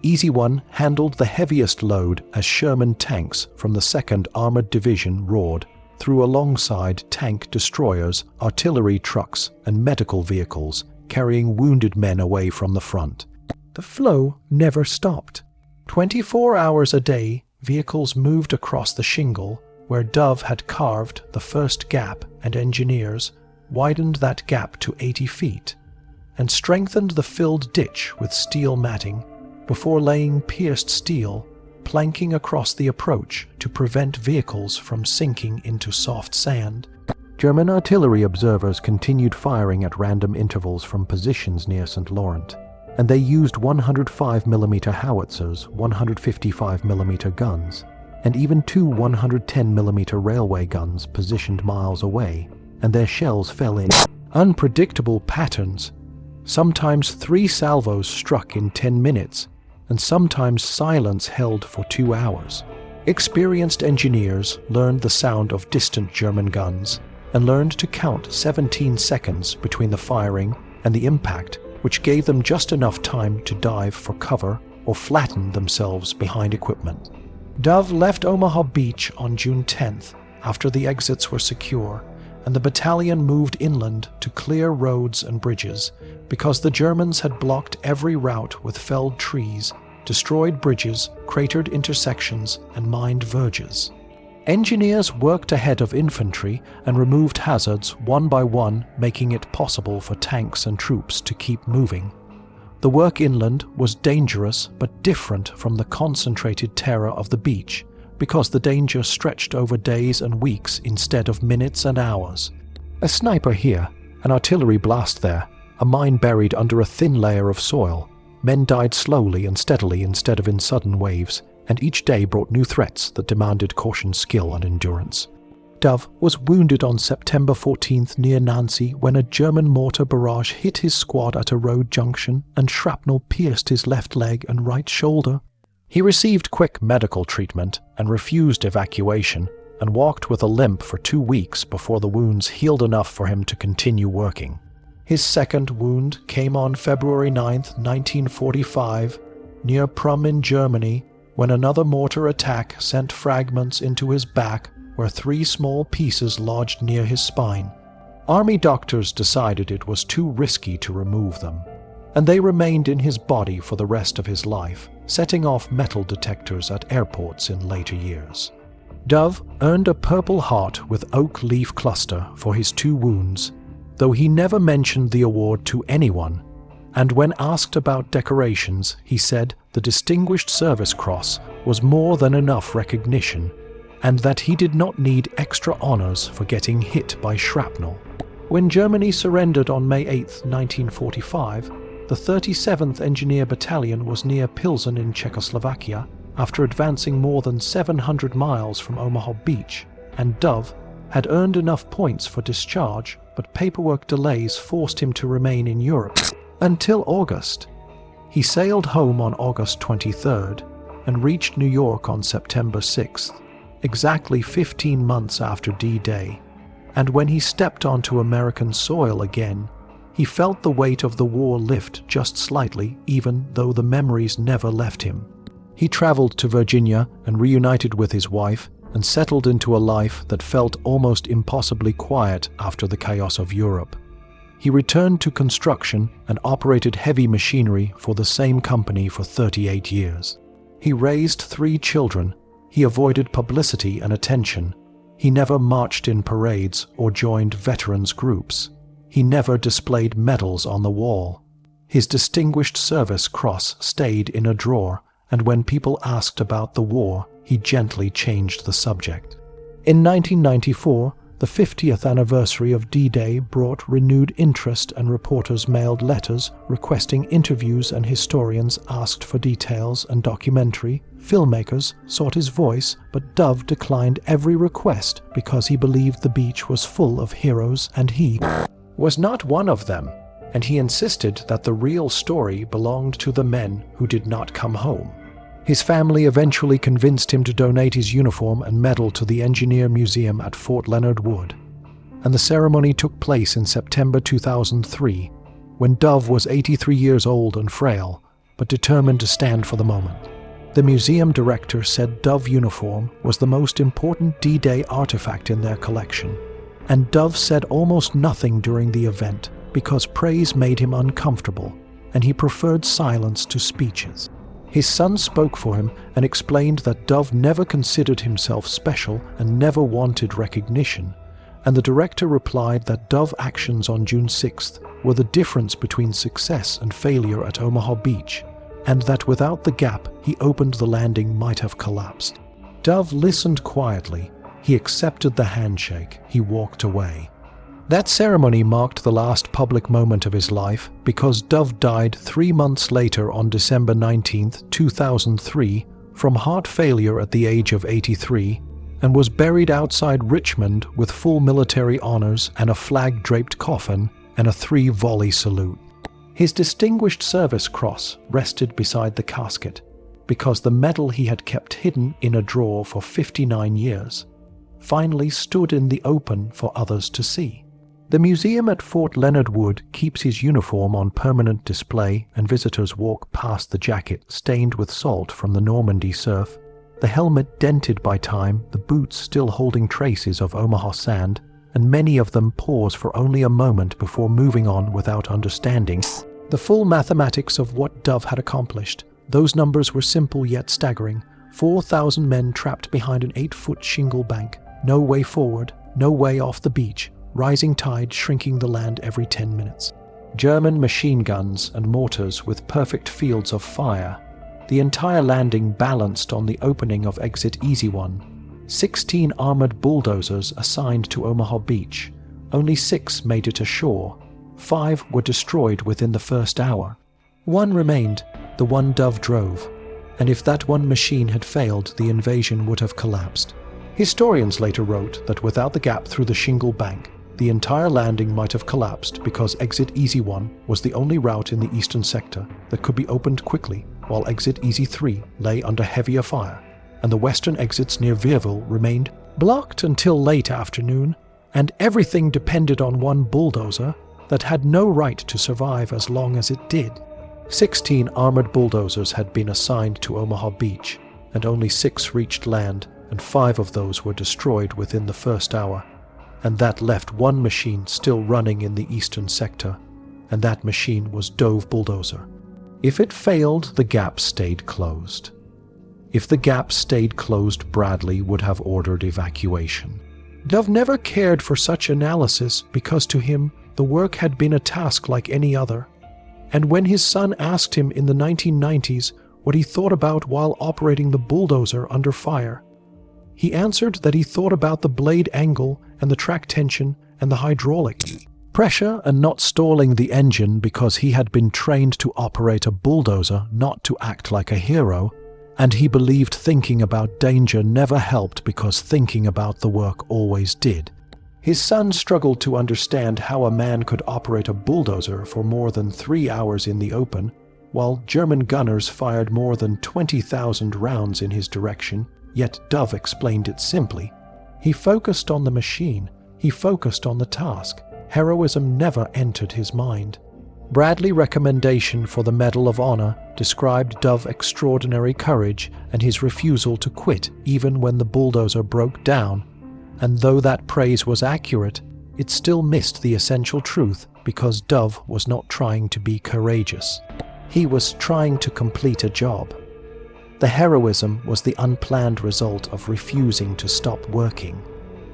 Speaker 1: Easy One handled the heaviest load as Sherman tanks from the 2nd Armored Division roared through alongside tank destroyers, artillery trucks, and medical vehicles, carrying wounded men away from the front. The flow never stopped. 24 hours a day, vehicles moved across the shingle where Dove had carved the first gap, and engineers widened that gap to 80 feet and strengthened the filled ditch with steel matting before laying pierced steel planking across the approach to prevent vehicles from sinking into soft sand. German artillery observers continued firing at random intervals from positions near St. Laurent, and they used 105mm howitzers, 155mm guns, and even 2 110mm railway guns positioned miles away, and their shells fell in unpredictable patterns. Sometimes 3 salvos struck in 10 minutes, and sometimes silence held for 2 hours. Experienced engineers learned the sound of distant German guns and learned to count 17 seconds between the firing and the impact, which gave them just enough time to dive for cover or flatten themselves behind equipment. Dove left Omaha Beach on June 10th after the exits were secure, and the battalion moved inland to clear roads and bridges because the Germans had blocked every route with felled trees, destroyed bridges, cratered intersections, and mined verges. Engineers worked ahead of infantry and removed hazards one by one, making it possible for tanks and troops to keep moving. The work inland was dangerous but different from the concentrated terror of the beach, because the danger stretched over days and weeks instead of minutes and hours. A sniper here, an artillery blast there, a mine buried under a thin layer of soil. Men died slowly and steadily instead of in sudden waves, and each day brought new threats that demanded caution, skill, and endurance. Dove was wounded on September 14th near Nancy when a German mortar barrage hit his squad at a road junction and shrapnel pierced his left leg and right shoulder. He received quick medical treatment and refused evacuation, and walked with a limp for 2 weeks before the wounds healed enough for him to continue working. His second wound came on February 9, 1945, near Prum in Germany, when another mortar attack sent fragments into his back where 3 small pieces lodged near his spine. Army doctors decided it was too risky to remove them, and they remained in his body for the rest of his life, setting off metal detectors at airports in later years. Dove earned a Purple Heart with Oak Leaf Cluster for his 2 wounds, though he never mentioned the award to anyone, and when asked about decorations, he said the Distinguished Service Cross was more than enough recognition, and that he did not need extra honors for getting hit by shrapnel. When Germany surrendered on May 8, 1945, the 37th Engineer Battalion was near Pilsen in Czechoslovakia after advancing more than 700 miles from Omaha Beach, and Dove had earned enough points for discharge, but paperwork delays forced him to remain in Europe until August. He sailed home on August 23rd and reached New York on September 6th, exactly 15 months after D-Day. And when he stepped onto American soil again, he felt the weight of the war lift just slightly, even though the memories never left him. He traveled to Virginia and reunited with his wife and settled into a life that felt almost impossibly quiet after the chaos of Europe. He returned to construction and operated heavy machinery for the same company for 38 years. He raised 3 children. He avoided publicity and attention. He never marched in parades or joined veterans groups. He never displayed medals on the wall. His Distinguished Service Cross stayed in a drawer, and when people asked about the war, he gently changed the subject. In 1994, the 50th anniversary of D-Day brought renewed interest, and reporters mailed letters requesting interviews, and historians asked for details and documentary. Filmmakers sought his voice, but Dove declined every request because he believed the beach was full of heroes and he was not one of them, and he insisted that the real story belonged to the men who did not come home. His family eventually convinced him to donate his uniform and medal to the Engineer Museum at Fort Leonard Wood, and the ceremony took place in September 2003, when Dove was 83 years old and frail, but determined to stand for the moment. The museum director said Dove uniform was the most important D-Day artifact in their collection, and Dove said almost nothing during the event because praise made him uncomfortable, and he preferred silence to speeches. His son spoke for him and explained that Dove never considered himself special and never wanted recognition, and the director replied that Dove actions on June 6th were the difference between success and failure at Omaha Beach, and that without the gap he opened the landing might have collapsed. Dove listened quietly. He accepted the handshake. He walked away. That ceremony marked the last public moment of his life because Dove died 3 months later on December 19, 2003, from heart failure at the age of 83, and was buried outside Richmond with full military honors and a flag-draped coffin and a 3-volley salute. His Distinguished Service Cross rested beside the casket because the medal he had kept hidden in a drawer for 59 years finally stood in the open for others to see. The museum at Fort Leonard Wood keeps his uniform on permanent display, and visitors walk past the jacket stained with salt from the Normandy surf, the helmet dented by time, the boots still holding traces of Omaha sand, and many of them pause for only a moment before moving on without understanding the full mathematics of what Dove had accomplished. Those numbers were simple yet staggering. 4,000 men trapped behind an 8-foot shingle bank, no way forward, no way off the beach, rising tide shrinking the land every 10 minutes. German machine guns and mortars with perfect fields of fire. The entire landing balanced on the opening of Exit Easy One. 16 armored bulldozers assigned to Omaha Beach. Only 6 made it ashore. 5 were destroyed within the first hour. 1 remained, the one Dove drove, and if that one machine had failed, the invasion would have collapsed. Historians later wrote that without the gap through the shingle bank, the entire landing might have collapsed because Exit Easy 1 was the only route in the eastern sector that could be opened quickly, while Exit Easy 3 lay under heavier fire, and the western exits near Vierville remained blocked until late afternoon, and everything depended on one bulldozer that had no right to survive as long as it did. 16 armored bulldozers had been assigned to Omaha Beach, and only 6 reached land, and 5 of those were destroyed within the first hour. And that left 1 machine still running in the eastern sector, and that machine was Dove Bulldozer. If it failed, the gap stayed closed. If the gap stayed closed, Bradley would have ordered evacuation. Dove never cared for such analysis because to him the work had been a task like any other. And when his son asked him in the 1990s what he thought about while operating the bulldozer under fire. He answered that he thought about the blade angle and the track tension and the hydraulic pressure and not stalling the engine because he had been trained to operate a bulldozer, not to act like a hero, and he believed thinking about danger never helped because thinking about the work always did. His son struggled to understand how a man could operate a bulldozer for more than 3 hours in the open, while German gunners fired more than 20,000 rounds in his direction, yet Dove explained it simply. He focused on the machine. He focused on the task. Heroism never entered his mind. Bradley's recommendation for the Medal of Honor described Dove's extraordinary courage and his refusal to quit even when the bulldozer broke down. And though that praise was accurate, it still missed the essential truth because Dove was not trying to be courageous. He was trying to complete a job. The heroism was the unplanned result of refusing to stop working.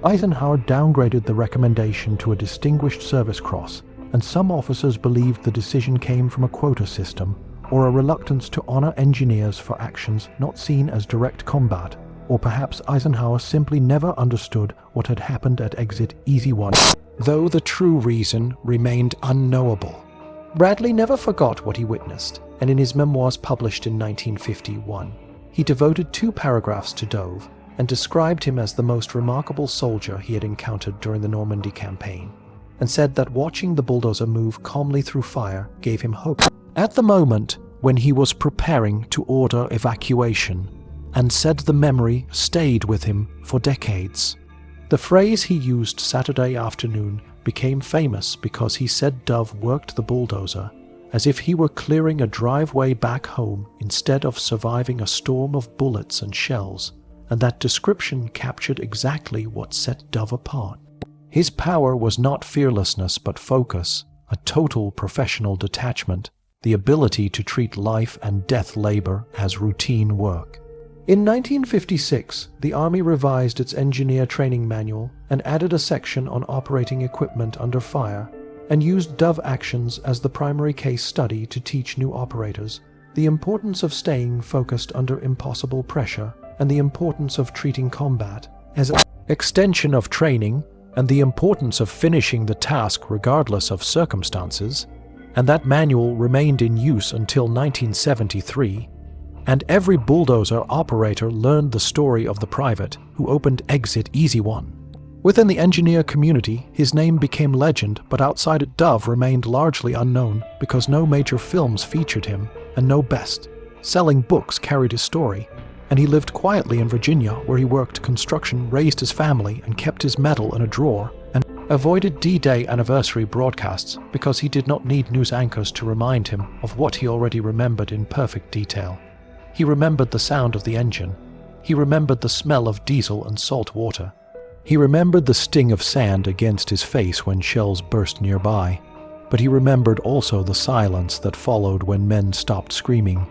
Speaker 1: Eisenhower downgraded the recommendation to a Distinguished Service Cross, and some officers believed the decision came from a quota system or a reluctance to honor engineers for actions not seen as direct combat, or perhaps Eisenhower simply never understood what had happened at Exit Easy One, though the true reason remained unknowable. Bradley never forgot what he witnessed, and in his memoirs published in 1951, he devoted 2 paragraphs to Dove and described him as the most remarkable soldier he had encountered during the Normandy campaign, and said that watching the bulldozer move calmly through fire gave him hope at the moment when he was preparing to order evacuation, and said the memory stayed with him for decades. The phrase he used Saturday afternoon became famous because he said Dove worked the bulldozer as if he were clearing a driveway back home instead of surviving a storm of bullets and shells, and that description captured exactly what set Dove apart. His power was not fearlessness but focus, a total professional detachment, the ability to treat life and death labor as routine work. In 1956, the Army revised its engineer training manual and added a section on operating equipment under fire, and used Dove actions as the primary case study to teach new operators the importance of staying focused under impossible pressure and the importance of treating combat as an extension of training and the importance of finishing the task regardless of circumstances, and that manual remained in use until 1973, and every bulldozer operator learned the story of the private who opened Exit Easy One. Within the engineer community, his name became legend, but outside it Dove remained largely unknown because no major films featured him and no best-selling books carried his story, and he lived quietly in Virginia where he worked construction, raised his family, and kept his medal in a drawer, and avoided D-Day anniversary broadcasts because he did not need news anchors to remind him of what he already remembered in perfect detail. He remembered the sound of the engine. He remembered the smell of diesel and salt water. He remembered the sting of sand against his face when shells burst nearby. But he remembered also the silence that followed when men stopped screaming.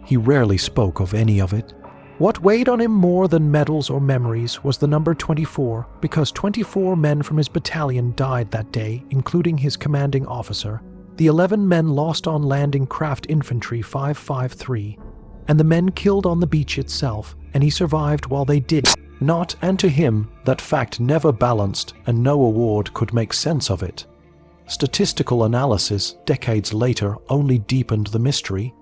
Speaker 1: He rarely spoke of any of it. What weighed on him more than medals or memories was the number 24, because 24 men from his battalion died that day, including his commanding officer, the 11 men lost on landing Craft Infantry 553, and the men killed on the beach itself, and he survived while they did not, and to him that fact never balanced and no award could make sense of it. Statistical analysis, decades later, only deepened the mystery.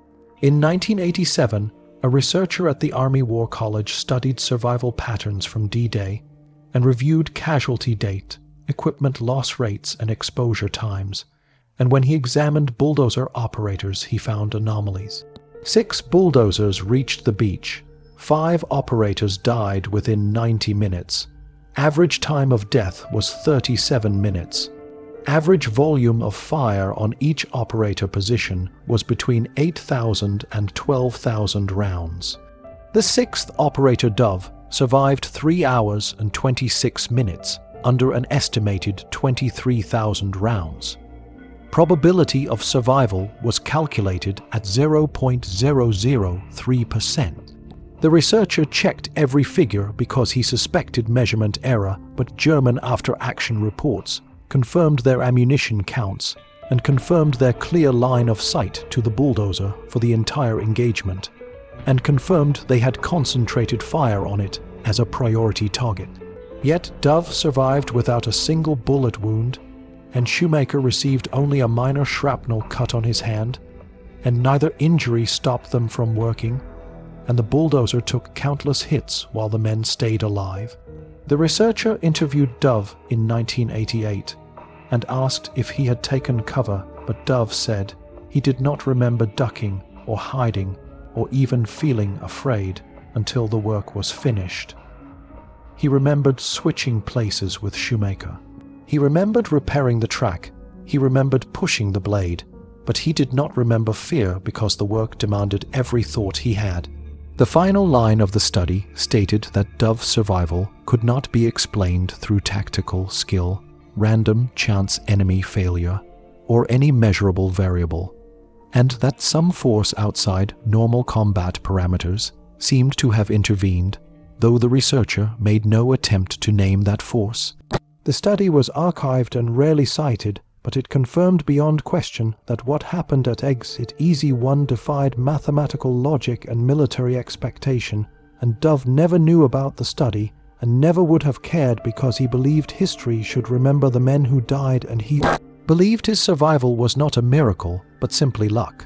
Speaker 1: In 1987, a researcher at the Army War College studied survival patterns from D-Day and reviewed casualty date, equipment loss rates, and exposure times, and when he examined bulldozer operators, he found anomalies. 6 bulldozers reached the beach. 5 operators died within 90 minutes. Average time of death was 37 minutes. Average volume of fire on each operator position was between 8,000 and 12,000 rounds. The 6th operator Dove survived 3 hours and 26 minutes under an estimated 23,000 rounds. Probability of survival was calculated at 0.003%. The researcher checked every figure because he suspected measurement error, but German after-action reports confirmed their ammunition counts and confirmed their clear line of sight to the bulldozer for the entire engagement. and confirmed they had concentrated fire on it as a priority target. Yet Dove survived without a single bullet wound, and Shoemaker received only a minor shrapnel cut on his hand, and neither injury stopped them from working, and the bulldozer took countless hits while the men stayed alive. The researcher interviewed Dove in 1988 and asked if he had taken cover, but Dove said he did not remember ducking or hiding or even feeling afraid until the work was finished. He remembered switching places with Shoemaker. He remembered repairing the track. He remembered pushing the blade, but he did not remember fear because the work demanded every thought he had. The final line of the study stated that Dove's survival could not be explained through tactical skill, random chance enemy failure, or any measurable variable, and that some force outside normal combat parameters seemed to have intervened, though the researcher made no attempt to name that force. The study was archived and rarely cited, but it confirmed beyond question that what happened at Exit Easy 1 defied mathematical logic and military expectation, and Dove never knew about the study and never would have cared because he believed history should remember the men who died, and he believed his survival was not a miracle, but simply luck.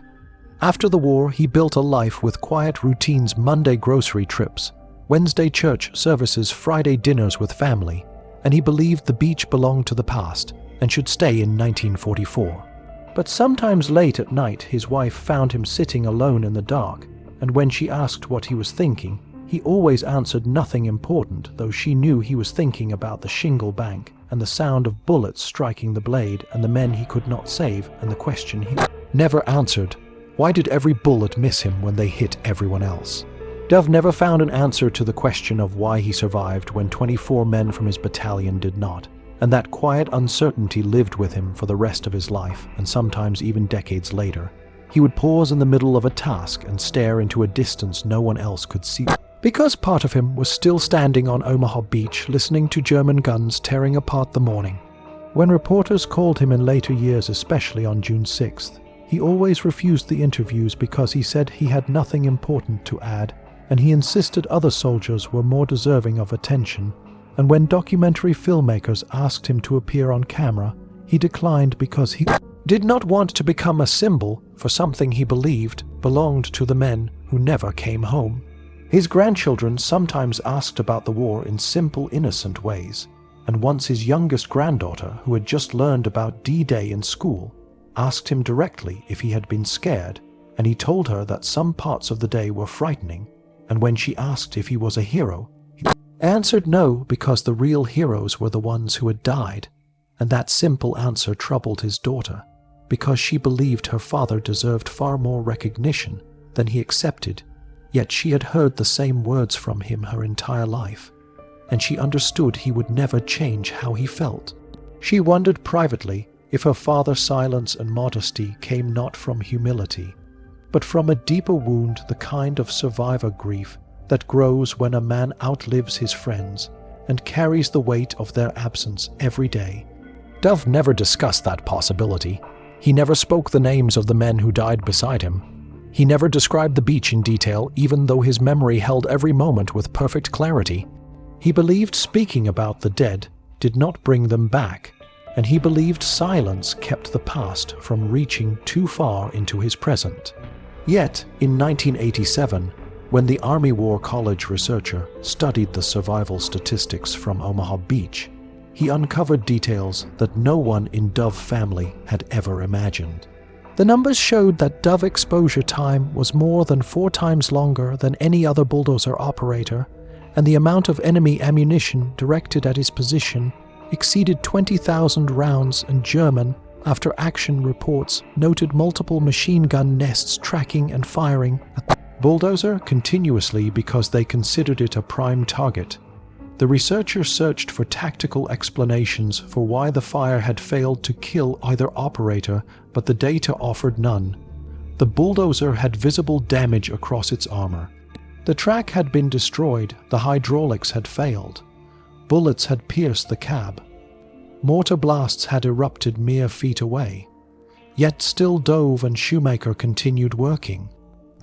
Speaker 1: After the war, he built a life with quiet routines: Monday grocery trips, Wednesday church services, Friday dinners with family, and he believed the beach belonged to the past and should stay in 1944. But sometimes late at night, his wife found him sitting alone in the dark, and when she asked what he was thinking, he always answered nothing important, though she knew he was thinking about the shingle bank and the sound of bullets striking the blade and the men he could not save, and the question he never answered: why did every bullet miss him when they hit everyone else? Dove never found an answer to the question of why he survived when 24 men from his battalion did not, and that quiet uncertainty lived with him for the rest of his life, and sometimes even decades later. He would pause in the middle of a task and stare into a distance no one else could see, because part of him was still standing on Omaha Beach listening to German guns tearing apart the morning. When reporters called him in later years, especially on June 6th, he always refused the interviews because he said he had nothing important to add, and he insisted other soldiers were more deserving of attention. And when documentary filmmakers asked him to appear on camera, he declined because he did not want to become a symbol for something he believed belonged to the men who never came home. His grandchildren sometimes asked about the war in simple, innocent ways, and once his youngest granddaughter, who had just learned about D-Day in school, asked him directly if he had been scared, and he told her that some parts of the day were frightening, and when she asked if he was a hero, he answered no, because the real heroes were the ones who had died, and that simple answer troubled his daughter, because she believed her father deserved far more recognition than he accepted, yet she had heard the same words from him her entire life, and she understood he would never change how he felt. She wondered privately if her father's silence and modesty came not from humility, but from a deeper wound, the kind of survivor grief that grows when a man outlives his friends and carries the weight of their absence every day. Dove never discussed that possibility. He never spoke the names of the men who died beside him. He never described the beach in detail, even though his memory held every moment with perfect clarity. He believed speaking about the dead did not bring them back, and he believed silence kept the past from reaching too far into his present. Yet, in 1987, when the Army War College researcher studied the survival statistics from Omaha Beach, he uncovered details that no one in Dove family had ever imagined. The numbers showed that Dove exposure time was more than 4 times longer than any other bulldozer operator, and the amount of enemy ammunition directed at his position exceeded 20,000 rounds, and German after-action reports noted multiple machine gun nests tracking and firing at the bulldozer continuously because they considered it a prime target. The researchers searched for tactical explanations for why the fire had failed to kill either operator, but the data offered none. The bulldozer had visible damage across its armor. The track had been destroyed, the hydraulics had failed. Bullets had pierced the cab. Mortar blasts had erupted mere feet away. Yet still Dove and Shoemaker continued working.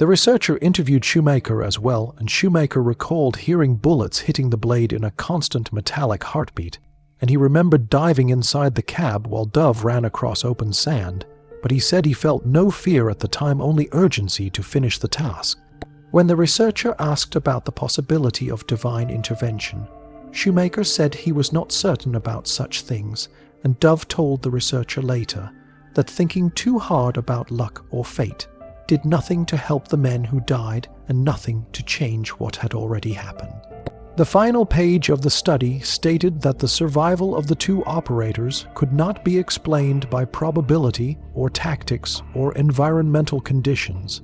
Speaker 1: The researcher interviewed Shoemaker as well, and Shoemaker recalled hearing bullets hitting the blade in a constant metallic heartbeat, and he remembered diving inside the cab while Dove ran across open sand, but he said he felt no fear at the time, only urgency to finish the task. When the researcher asked about the possibility of divine intervention, Shoemaker said he was not certain about such things, and Dove told the researcher later that thinking too hard about luck or fate did nothing to help the men who died and nothing to change what had already happened. The final page of the study stated that the survival of the two operators could not be explained by probability or tactics or environmental conditions,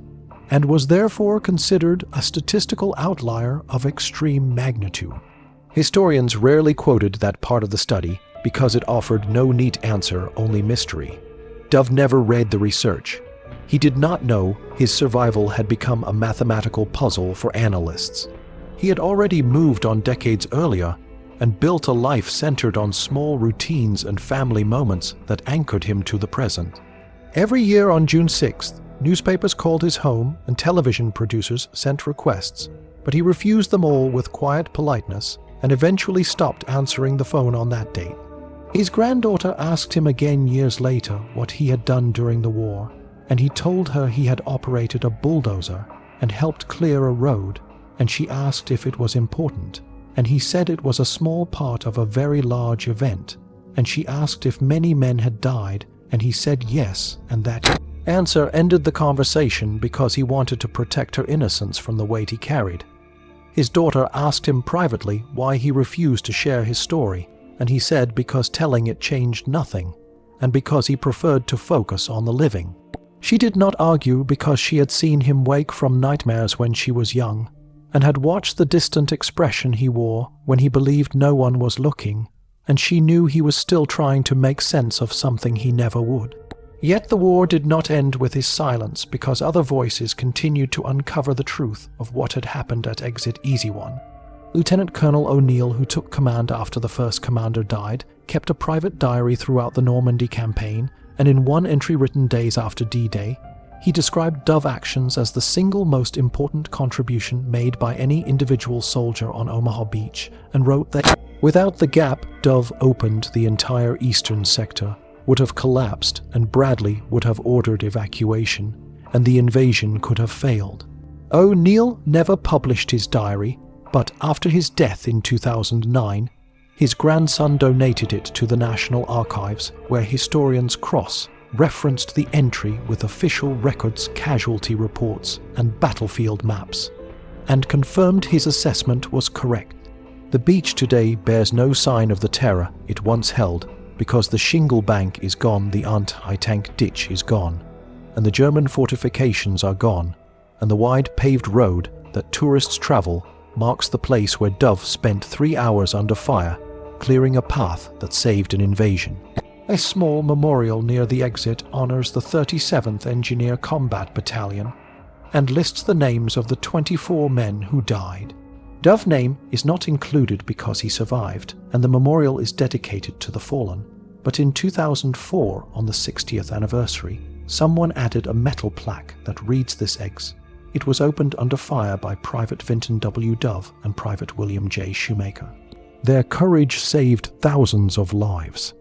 Speaker 1: and was therefore considered a statistical outlier of extreme magnitude. Historians rarely quoted that part of the study because it offered no neat answer, only mystery. Dove never read the research. He did not know his survival had become a mathematical puzzle for analysts. He had already moved on decades earlier and built a life centered on small routines and family moments that anchored him to the present. Every year on June 6th, newspapers called his home and television producers sent requests, but he refused them all with quiet politeness and eventually stopped answering the phone on that date. His granddaughter asked him again years later what he had done during the war, and he told her he had operated a bulldozer and helped clear a road, and she asked if it was important, and he said it was a small part of a very large event, and she asked if many men had died, and he said yes, and that answer ended the conversation because he wanted to protect her innocence from the weight he carried. His daughter asked him privately why he refused to share his story, and he said because telling it changed nothing, and because he preferred to focus on the living. She did not argue because she had seen him wake from nightmares when she was young, and had watched the distant expression he wore when he believed no one was looking, and she knew he was still trying to make sense of something he never would. Yet the war did not end with his silence, because other voices continued to uncover the truth of what had happened at Exit Easy One. Lieutenant Colonel O'Neill, who took command after the first commander died, kept a private diary throughout the Normandy campaign, and in one entry written days after D-Day, he described Dove actions as the single most important contribution made by any individual soldier on Omaha Beach, and wrote that without the gap Dove opened, the entire eastern sector would have collapsed, and Bradley would have ordered evacuation, and the invasion could have failed. O'Neill never published his diary, but after his death in 2009, his grandson donated it to the National Archives, where historians cross-referenced the entry with official records, casualty reports, and battlefield maps, and confirmed his assessment was correct. The beach today bears no sign of the terror it once held, because the shingle bank is gone, the anti-tank ditch is gone, and the German fortifications are gone, and the wide paved road that tourists travel marks the place where Dove spent 3 hours under fire, clearing a path that saved an invasion. A small memorial near the exit honors the 37th Engineer Combat Battalion and lists the names of the 24 men who died. Dove's name is not included because he survived, and the memorial is dedicated to the fallen. But in 2004, on the 60th anniversary, someone added a metal plaque that reads this ex. It was opened under fire by Private Vinton W. Dove and Private William J. Shoemaker. Their courage saved thousands of lives.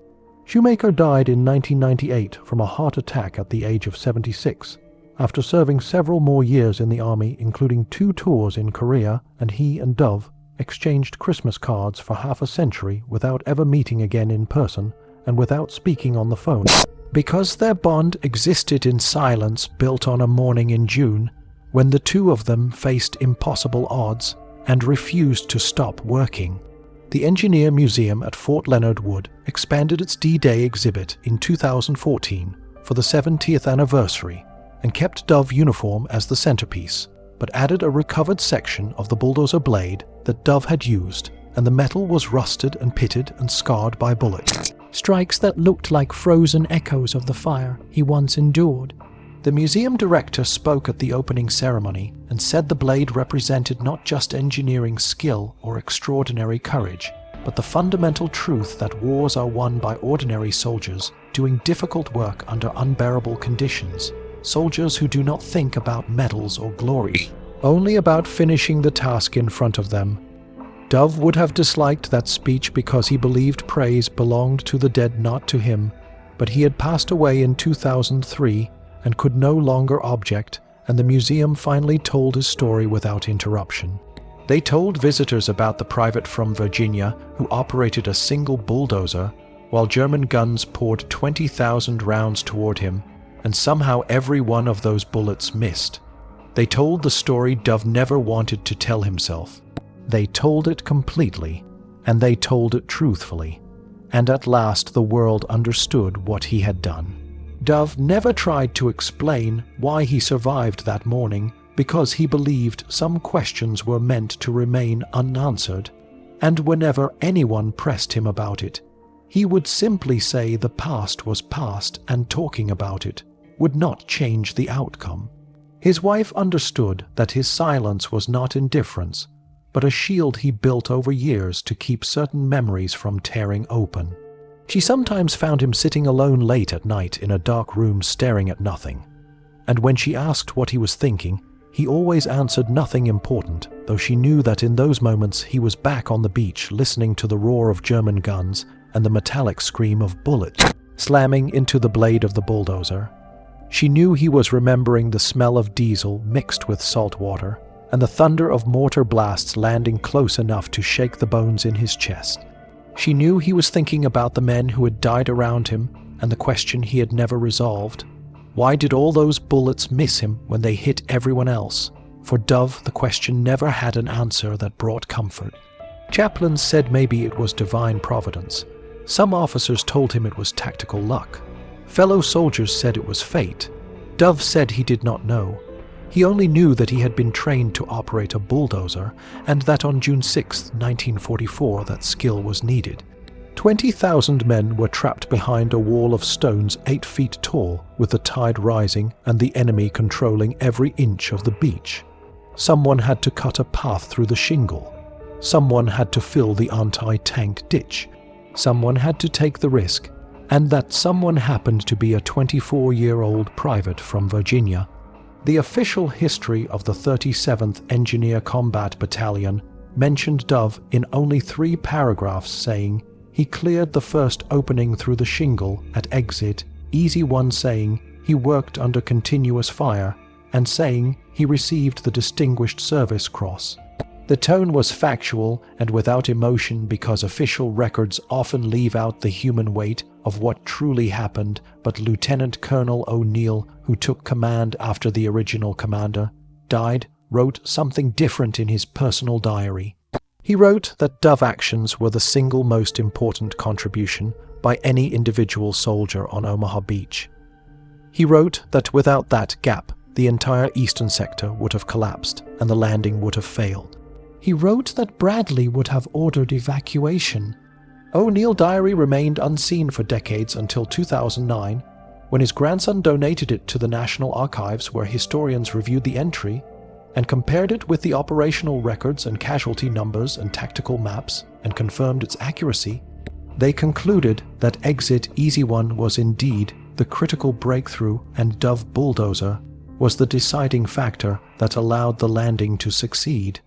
Speaker 1: Shoemaker died in 1998 from a heart attack at the age of 76, after serving several more years in the Army, including 2 tours in Korea, and he and Dove exchanged Christmas cards for half a century without ever meeting again in person and without speaking on the phone. Because their bond existed in silence built on a morning in June, when the two of them faced impossible odds and refused to stop working. The Engineer Museum at Fort Leonard Wood expanded its D-Day exhibit in 2014 for the 70th anniversary and kept Dove uniform as the centerpiece, but added a recovered section of the bulldozer blade that Dove had used, and the metal was rusted and pitted and scarred by bullets. Strikes that looked like frozen echoes of the fire he once endured. The museum director spoke at the opening ceremony and said the blade represented not just engineering skill or extraordinary courage, but the fundamental truth that wars are won by ordinary soldiers doing difficult work under unbearable conditions, soldiers who do not think about medals or glory, only about finishing the task in front of them. Dove would have disliked that speech because he believed praise belonged to the dead, not to him, but he had passed away in 2003 and could no longer object, and the museum finally told his story without interruption. They told visitors about the private from Virginia who operated a single bulldozer while German guns poured 20,000 rounds toward him, and somehow every one of those bullets missed. They told the story Dove never wanted to tell himself. They told it completely, and they told it truthfully, and at last the world understood what he had done. Dove never tried to explain why he survived that morning, because he believed some questions were meant to remain unanswered, and whenever anyone pressed him about it, he would simply say the past was past and talking about it would not change the outcome. His wife understood that his silence was not indifference, but a shield he built over years to keep certain memories from tearing open. She sometimes found him sitting alone late at night in a dark room staring at nothing, and when she asked what he was thinking, he always answered nothing important, though she knew that in those moments he was back on the beach listening to the roar of German guns and the metallic scream of bullets slamming into the blade of the bulldozer. She knew he was remembering the smell of diesel mixed with salt water, and the thunder of mortar blasts landing close enough to shake the bones in his chest. She knew he was thinking about the men who had died around him and the question he had never resolved. Why did all those bullets miss him when they hit everyone else? For Dove, the question never had an answer that brought comfort. Chaplains said maybe it was divine providence. Some officers told him it was tactical luck. Fellow soldiers said it was fate. Dove said he did not know. He only knew that he had been trained to operate a bulldozer, and that on June 6, 1944, that skill was needed. 20,000 men were trapped behind a wall of stones 8 feet tall, with the tide rising and the enemy controlling every inch of the beach. Someone had to cut a path through the shingle. Someone had to fill the anti-tank ditch. Someone had to take the risk, and that someone happened to be a 24-year-old private from Virginia. The official history of the 37th Engineer Combat Battalion mentioned Dove in only 3 paragraphs, saying, "He cleared the first opening through the shingle at exit, Easy One saying he worked under continuous fire, and saying he received the Distinguished Service Cross." The tone was factual and without emotion because official records often leave out the human weight of what truly happened, but Lieutenant Colonel O'Neill, who took command after the original commander died, wrote something different in his personal diary. He wrote that Dove actions were the single most important contribution by any individual soldier on Omaha Beach. He wrote that without that gap, the entire eastern sector would have collapsed and the landing would have failed. He wrote that Bradley would have ordered evacuation. O'Neill's diary remained unseen for decades until 2009, when his grandson donated it to the National Archives, where historians reviewed the entry and compared it with the operational records and casualty numbers and tactical maps and confirmed its accuracy. They concluded that Exit Easy One was indeed the critical breakthrough, and Dove Bulldozer was the deciding factor that allowed the landing to succeed.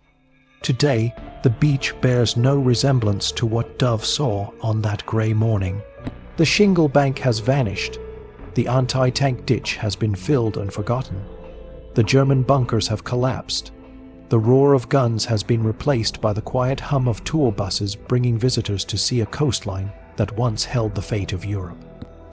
Speaker 1: Today, the beach bears no resemblance to what Dove saw on that grey morning. The shingle bank has vanished. The anti-tank ditch has been filled and forgotten. The German bunkers have collapsed. The roar of guns has been replaced by the quiet hum of tour buses bringing visitors to see a coastline that once held the fate of Europe.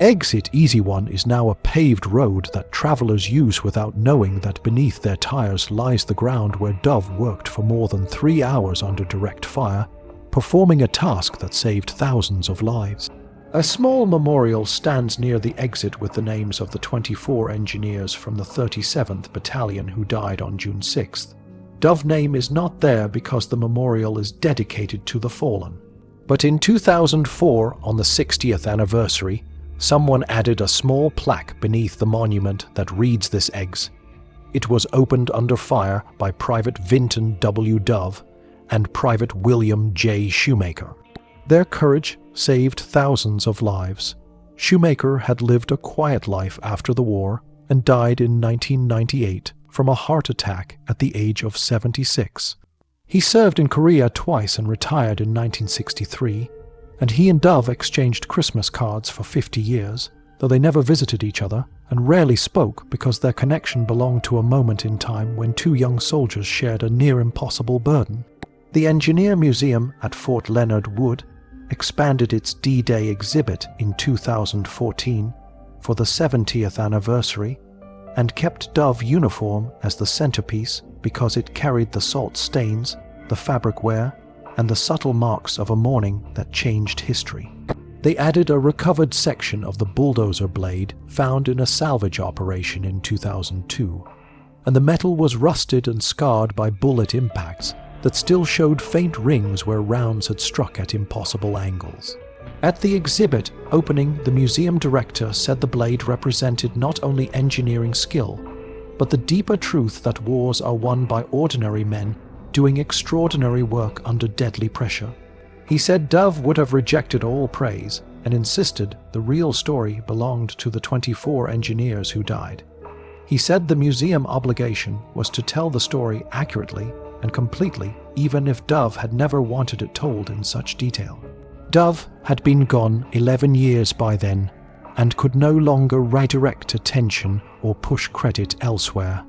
Speaker 1: Exit Easy One is now a paved road that travelers use without knowing that beneath their tires lies the ground where Dove worked for more than 3 hours under direct fire, performing a task that saved thousands of lives. A small memorial stands near the exit with the names of the 24 engineers from the 37th Battalion who died on June 6th. Dove's name is not there because the memorial is dedicated to the fallen. But in 2004, on the 60th anniversary, someone added a small plaque beneath the monument that reads this eggs. It was opened under fire by Private Vinton W. Dove and Private William J. Shoemaker. Their courage saved thousands of lives. Shoemaker had lived a quiet life after the war, and died in 1998 from a heart attack at the age of 76. He served in Korea twice and retired in 1963, and he and Dove exchanged Christmas cards for 50 years, though they never visited each other and rarely spoke because their connection belonged to a moment in time when two young soldiers shared a near-impossible burden. The Engineer Museum at Fort Leonard Wood expanded its D-Day exhibit in 2014 for the 70th anniversary and kept Dove uniform as the centerpiece because it carried the salt stains, the fabric wear, and the subtle marks of a morning that changed history. They added a recovered section of the bulldozer blade found in a salvage operation in 2002, and the metal was rusted and scarred by bullet impacts that still showed faint rings where rounds had struck at impossible angles. At the exhibit opening, the museum director said the blade represented not only engineering skill, but the deeper truth that wars are won by ordinary men doing extraordinary work under deadly pressure. He said Dove would have rejected all praise and insisted the real story belonged to the 24 engineers who died. He said the museum obligation was to tell the story accurately and completely, even if Dove had never wanted it told in such detail. Dove had been gone 11 years by then and could no longer redirect attention or push credit elsewhere.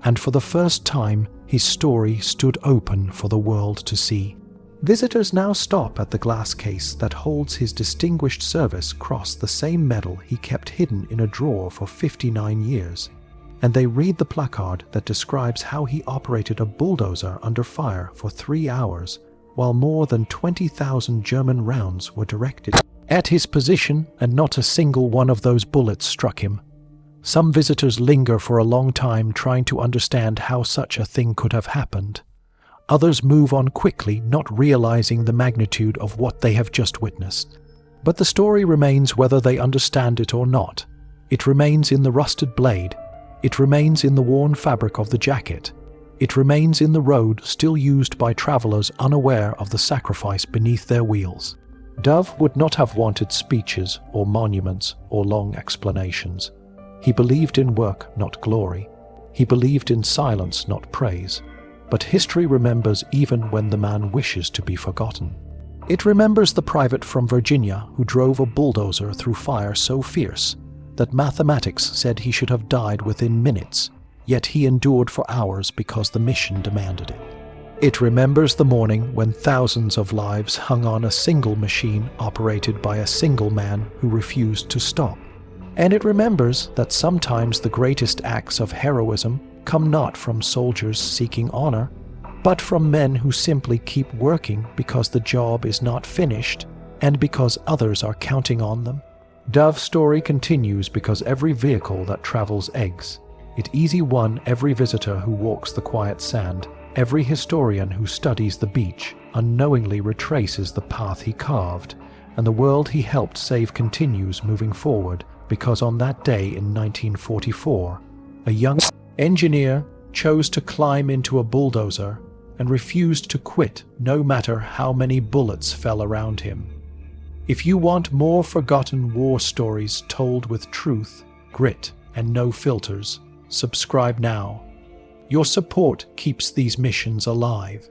Speaker 1: And for the first time, his story stood open for the world to see. Visitors now stop at the glass case that holds his Distinguished Service Cross, the same medal he kept hidden in a drawer for 59 years, and they read the placard that describes how he operated a bulldozer under fire for 3 hours while more than 20,000 German rounds were directed at his position, and not a single one of those bullets struck him. Some visitors linger for a long time trying to understand how such a thing could have happened. Others move on quickly, not realizing the magnitude of what they have just witnessed. But the story remains whether they understand it or not. It remains in the rusted blade. It remains in the worn fabric of the jacket. It remains in the road still used by travelers unaware of the sacrifice beneath their wheels. Dove would not have wanted speeches or monuments or long explanations. He believed in work, not glory. He believed in silence, not praise. But history remembers even when the man wishes to be forgotten. It remembers the private from Virginia who drove a bulldozer through fire so fierce that mathematics said he should have died within minutes, yet he endured for hours because the mission demanded it. It remembers the morning when thousands of lives hung on a single machine operated by a single man who refused to stop. And it remembers that sometimes the greatest acts of heroism come not from soldiers seeking honor, but from men who simply keep working because the job is not finished and because others are counting on them. Dove's story continues because every vehicle that travels eggs. It easy won every visitor who walks the quiet sand. Every historian who studies the beach unknowingly retraces the path he carved, and the world he helped save continues moving forward because on that day in 1944, a young engineer chose to climb into a bulldozer and refused to quit no matter how many bullets fell around him. If you want more forgotten war stories told with truth, grit, and no filters, subscribe now. Your support keeps these missions alive.